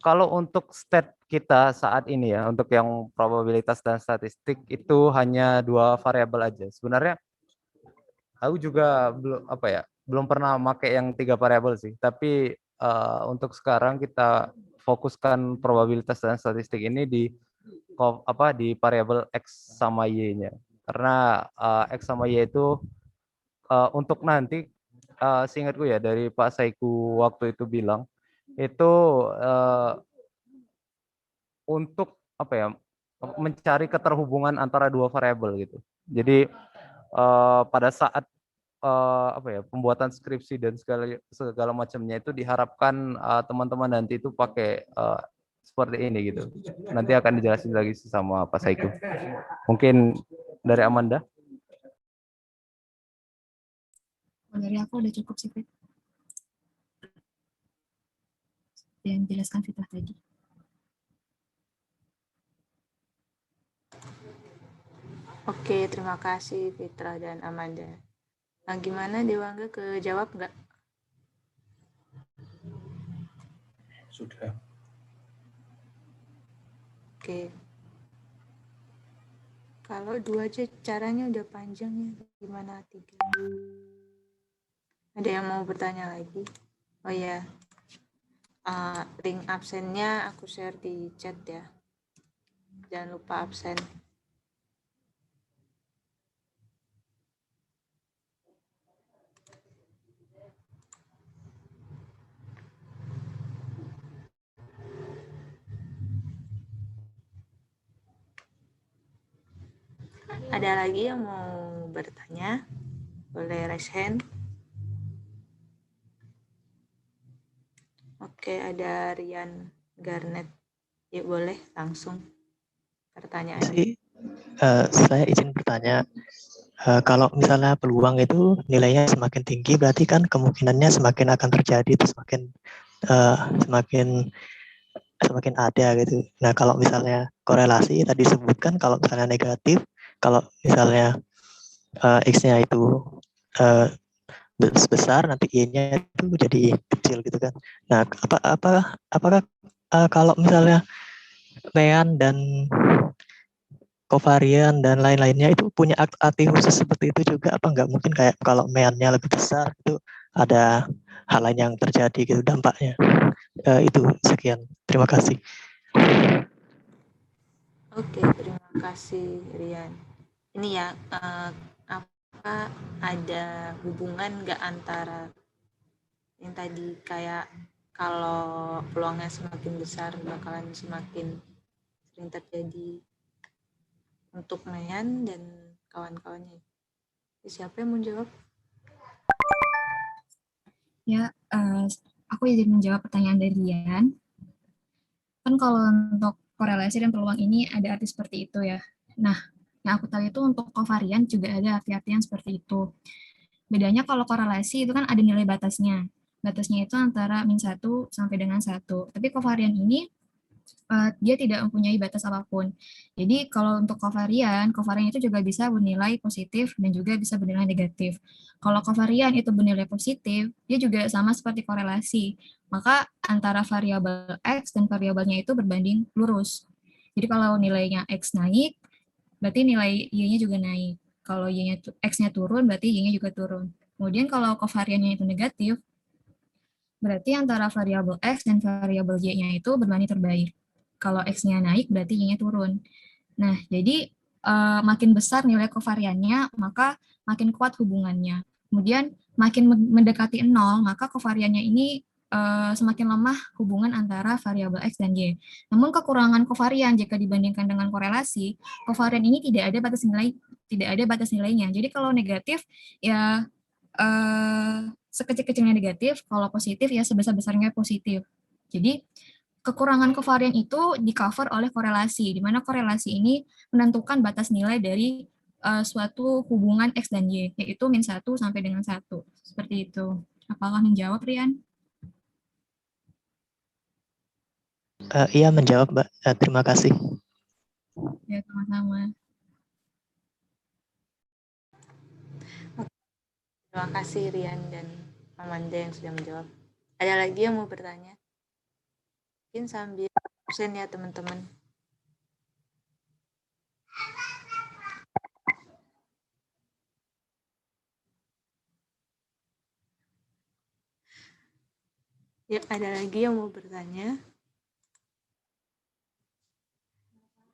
Kalau untuk stat kita saat ini ya, untuk yang probabilitas dan statistik itu hanya 2 variabel aja. Sebenarnya aku juga belum pernah pakai yang 3 variabel sih. Tapi untuk sekarang kita fokuskan probabilitas dan statistik ini di variabel X sama Y-nya. Karena X sama Y itu untuk nanti seingatku ya dari Pak Saiku waktu itu bilang itu untuk mencari keterhubungan antara 2 variabel gitu. Jadi pada saat pembuatan skripsi dan segala macamnya itu diharapkan teman-teman nanti itu pakai seperti ini gitu. Nanti akan dijelasin lagi sama Pak Saiku. Mungkin dari Amanda. Dari aku udah cukup sih, Fit. Yang dijelaskan Fitrah tadi. Oke, terima kasih Fitrah dan Amanda. Nah, gimana Dewangga, kejawab nggak? Sudah. Oke. Kalau 2 aja caranya udah panjang ya, gimana 3? Ada yang mau bertanya lagi? Oh ya, link absennya aku share di chat ya. Jangan lupa absen. Ada lagi yang mau bertanya? Boleh raise hand. Oke, ada Rian Garnet. Ya, boleh langsung pertanyaannya. Saya izin bertanya, kalau misalnya peluang itu nilainya semakin tinggi, berarti kan kemungkinannya semakin akan terjadi, itu semakin ada gitu. Nah, kalau misalnya korelasi tadi disebutkan kalau misalnya negatif, kalau misalnya X-nya itu besar, nanti Y-nya itu jadi kecil gitu kan. Nah, apakah kalau misalnya mean dan kovarian dan lain-lainnya itu punya arti khusus seperti itu juga, apa nggak mungkin kayak kalau meannya lebih besar itu ada hal lain yang terjadi gitu dampaknya. Itu sekian, terima kasih. Oke, terima kasih Rian. Ini ya, apa ada hubungan nggak antara yang tadi kayak kalau peluangnya semakin besar bakalan semakin sering terjadi untuk Mayan dan kawan-kawannya. Siapa yang mau jawab? Ya, aku izin menjawab pertanyaan dari Rian. Kan kalau untuk korelasi dan peluang ini ada arti seperti itu ya. Nah, yang aku tahu itu untuk kovarian juga ada arti-arti yang seperti itu. Bedanya kalau korelasi itu kan ada nilai batasnya. Batasnya itu antara -1 sampai dengan 1. Tapi kovarian ini dia tidak mempunyai batas apapun. Jadi kalau untuk kovarian itu juga bisa bernilai positif dan juga bisa bernilai negatif. Kalau kovarian itu bernilai positif, dia juga sama seperti korelasi. Maka antara variabel X dan variabelnya itu berbanding lurus. Jadi kalau nilainya X naik, berarti nilai Y-nya juga naik. Kalau X-nya turun, berarti Y-nya juga turun. Kemudian kalau kovariannya itu negatif, berarti antara variabel X dan variabel Y-nya itu berbanding terbalik. Kalau X-nya naik, berarti Y-nya turun. Nah, jadi makin besar nilai kovariannya, maka makin kuat hubungannya. Kemudian makin mendekati 0, maka kovariannya ini semakin lemah hubungan antara variabel X dan Y. Namun kekurangan kovarian jika dibandingkan dengan korelasi, kovarian ini tidak ada batas nilainya. Jadi kalau negatif ya sekecil-kecilnya negatif, kalau positif ya sebesar-besarnya positif. Jadi kekurangan kovarian itu di-cover oleh korelasi, di mana korelasi ini menentukan batas nilai dari suatu hubungan X dan Y, yaitu -1 sampai dengan 1. Seperti itu. Apakah menjawab, Rian? Iya menjawab, Mbak. Terima kasih. Ya, sama-sama. Terima kasih Rian dan Amanda yang sudah menjawab. Ada lagi yang mau bertanya? Mungkin sambil absen ya teman-teman. Ya, ada lagi yang mau bertanya?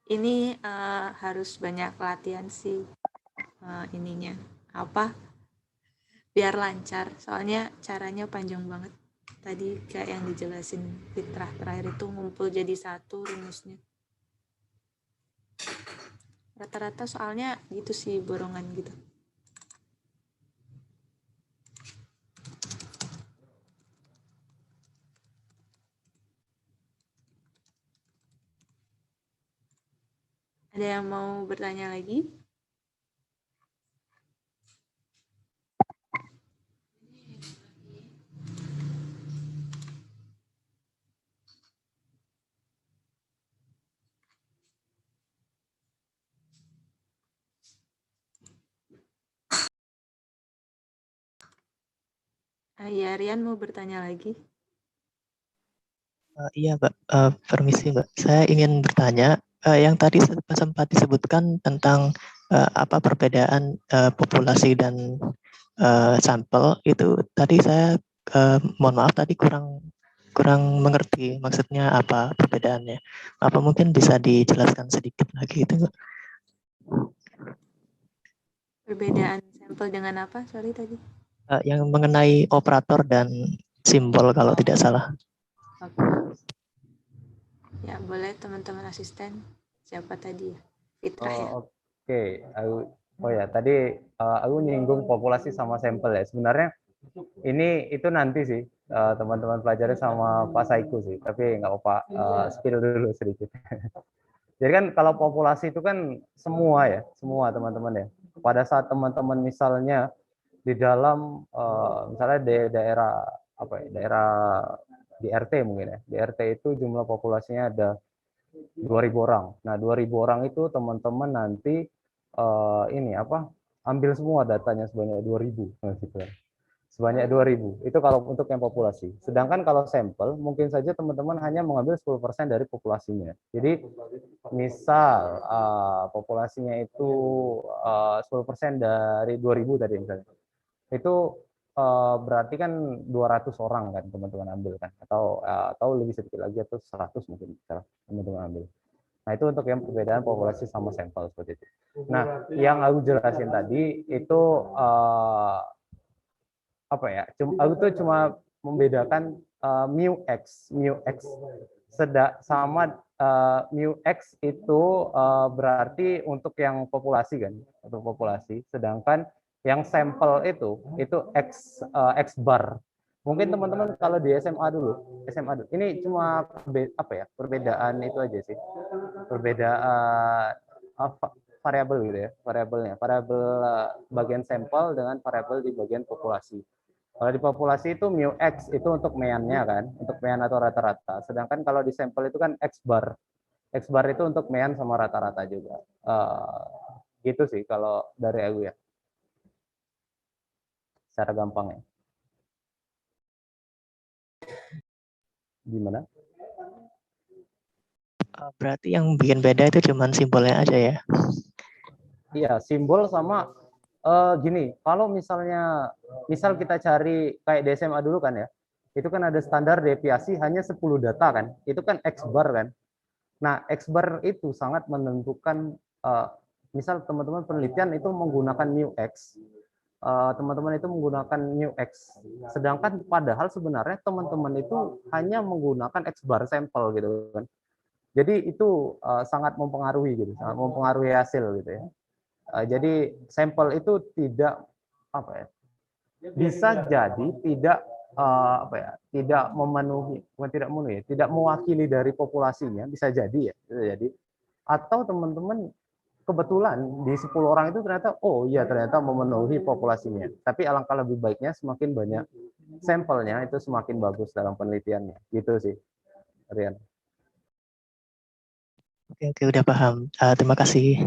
Ini harus banyak latihan sih ininya. Apa? Biar lancar. Soalnya caranya panjang banget. Tadi kayak yang dijelasin Fitrah terakhir itu ngumpul jadi satu rumusnya. Rata-rata soalnya gitu sih, borongan gitu. Ada yang mau bertanya lagi? Ya, Rian mau bertanya lagi? Iya, Mbak. Permisi, Mbak. Saya ingin bertanya, yang tadi sempat disebutkan tentang apa perbedaan populasi dan sampel itu. Tadi saya mohon maaf tadi kurang mengerti maksudnya apa perbedaannya. Apa mungkin bisa dijelaskan sedikit lagi itu, Mbak? Perbedaan sampel dengan apa? Sorry tadi. Yang mengenai operator dan simbol kalau tidak salah. Oke. Ya, boleh teman-teman asisten. Siapa tadi ya? Fitrah ya? Oke. Oh ya, tadi aku nyinggung populasi sama sampel ya. Sebenarnya itu nanti sih teman-teman pelajari sama Pak Saiku sih. Tapi nggak apa-apa, spill dulu sedikit. Jadi kan kalau populasi itu kan semua ya, semua teman-teman ya. Pada saat teman-teman misalnya di dalam misalnya di daerah apa ya, daerah di RT mungkin ya. Di RT itu jumlah populasinya ada 2.000 orang. Nah, 2.000 orang itu teman-teman nanti ambil semua datanya sebanyak 2.000 gitu. Sebanyak 2.000. Itu kalau untuk yang populasi. Sedangkan kalau sampel mungkin saja teman-teman hanya mengambil 10% dari populasinya. Jadi misal populasinya itu 10% dari 2.000 tadi misalnya. Itu berarti kan 200 orang kan teman-teman ambil kan, atau lebih sedikit lagi atau 100 mungkin teman-teman ambil. Nah, itu untuk yang perbedaan populasi sama sampel seperti itu. Nah, yang aku jelasin tadi itu aku tuh cuma membedakan mu x sama mu x itu berarti untuk yang populasi kan, untuk populasi. Sedangkan yang sampel itu x bar. Mungkin teman-teman kalau di SMA dulu, ini cuma perbedaan itu aja sih, perbedaan variabel gitu ya, variabel bagian sampel dengan variabel di bagian populasi. Kalau di populasi itu mu x itu untuk meannya kan, untuk mean atau rata-rata. Sedangkan kalau di sampel itu kan x bar. X bar itu untuk mean sama rata-rata juga. Gitu sih kalau dari aku ya. Secara gampang ya. Gimana? Berarti yang bikin beda itu cuma simbolnya aja ya? Iya, simbol sama gini. Kalau misal kita cari kayak di SMA dulu kan ya, itu kan ada standar deviasi hanya 10 data kan, itu kan X bar kan. Nah, X bar itu sangat menentukan, misal teman-teman penelitian itu menggunakan mu X, teman-teman itu menggunakan mu X, sedangkan padahal sebenarnya teman-teman itu hanya menggunakan X bar sampel gitu kan. Jadi itu sangat mempengaruhi gitu, sangat mempengaruhi hasil gitu ya. Jadi sampel itu tidak apa ya, bisa jadi tidak tidak memenuhi, bukan tidak memenuhi, tidak mewakili dari populasinya, bisa jadi ya, bisa jadi. Atau teman-teman kebetulan di 10 orang itu ternyata, oh iya ternyata memenuhi populasinya. Tapi alangkah lebih baiknya semakin banyak sampelnya itu semakin bagus dalam penelitiannya. Gitu sih, Rian. Oke, udah paham. Terima kasih.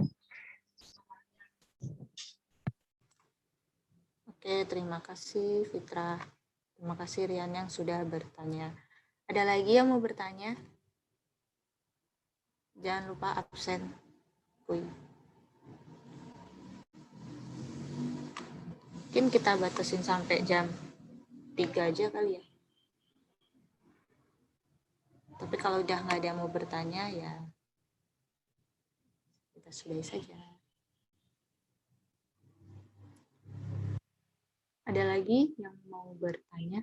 Oke, terima kasih Fitra. Terima kasih Rian yang sudah bertanya. Ada lagi yang mau bertanya? Jangan lupa absen. Mungkin kita batasin sampai jam 3 aja kali ya. Tapi kalau udah nggak ada yang mau bertanya ya kita sudahi saja. Ada lagi yang mau bertanya?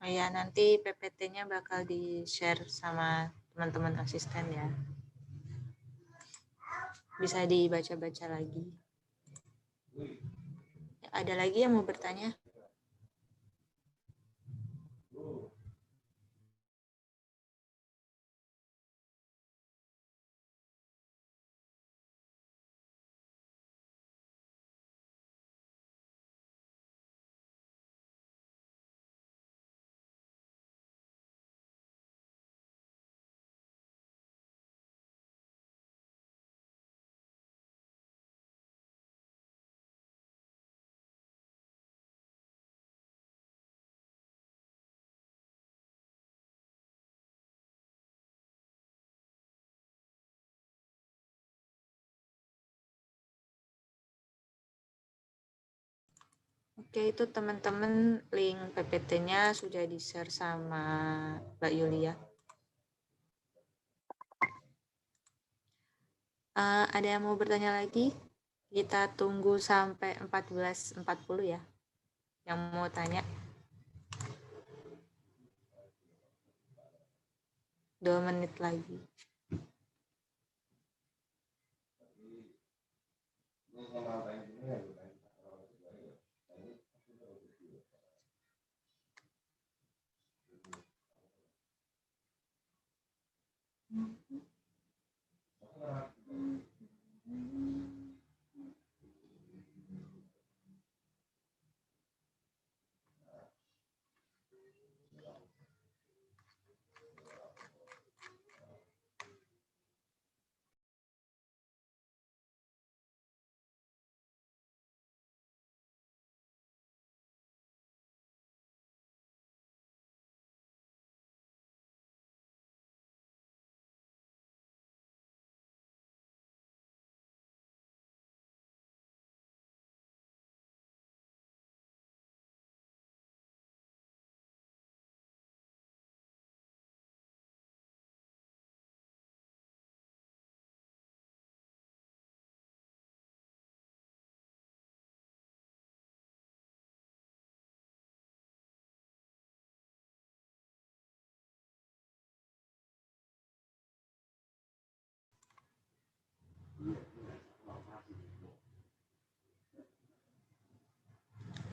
Oh ya, nanti PPT-nya bakal di-share sama teman-teman asisten ya. Bisa dibaca-baca lagi. Ada lagi yang mau bertanya? Oke, itu teman-teman link PPT-nya sudah di-share sama Mbak Yulia. Ada yang mau bertanya lagi? Kita tunggu sampai 14.40 ya. Yang mau tanya. 2 menit lagi.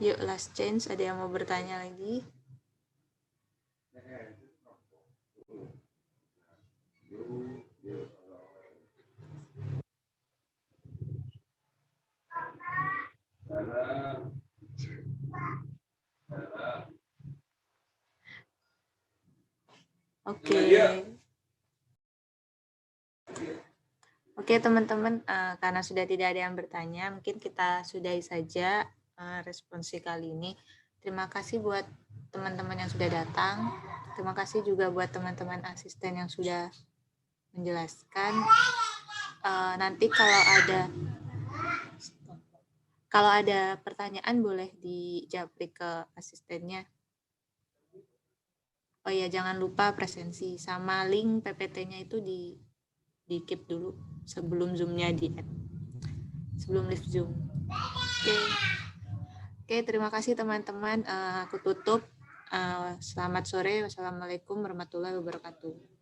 Yuk, last chance. Ada yang mau bertanya lagi? Oke. Oke teman-teman, karena sudah tidak ada yang bertanya, mungkin kita sudahi saja responsi kali ini. Terima kasih buat teman-teman yang sudah datang. Terima kasih juga buat teman-teman asisten yang sudah menjelaskan. Nanti kalau ada pertanyaan boleh dijapri ke asistennya. Oh iya, jangan lupa presensi sama link PPT-nya itu di keep dulu sebelum Zoom-nya di-add. Sebelum live Zoom. Oke, terima kasih teman-teman. Aku tutup. Selamat sore. Wassalamualaikum warahmatullahi wabarakatuh.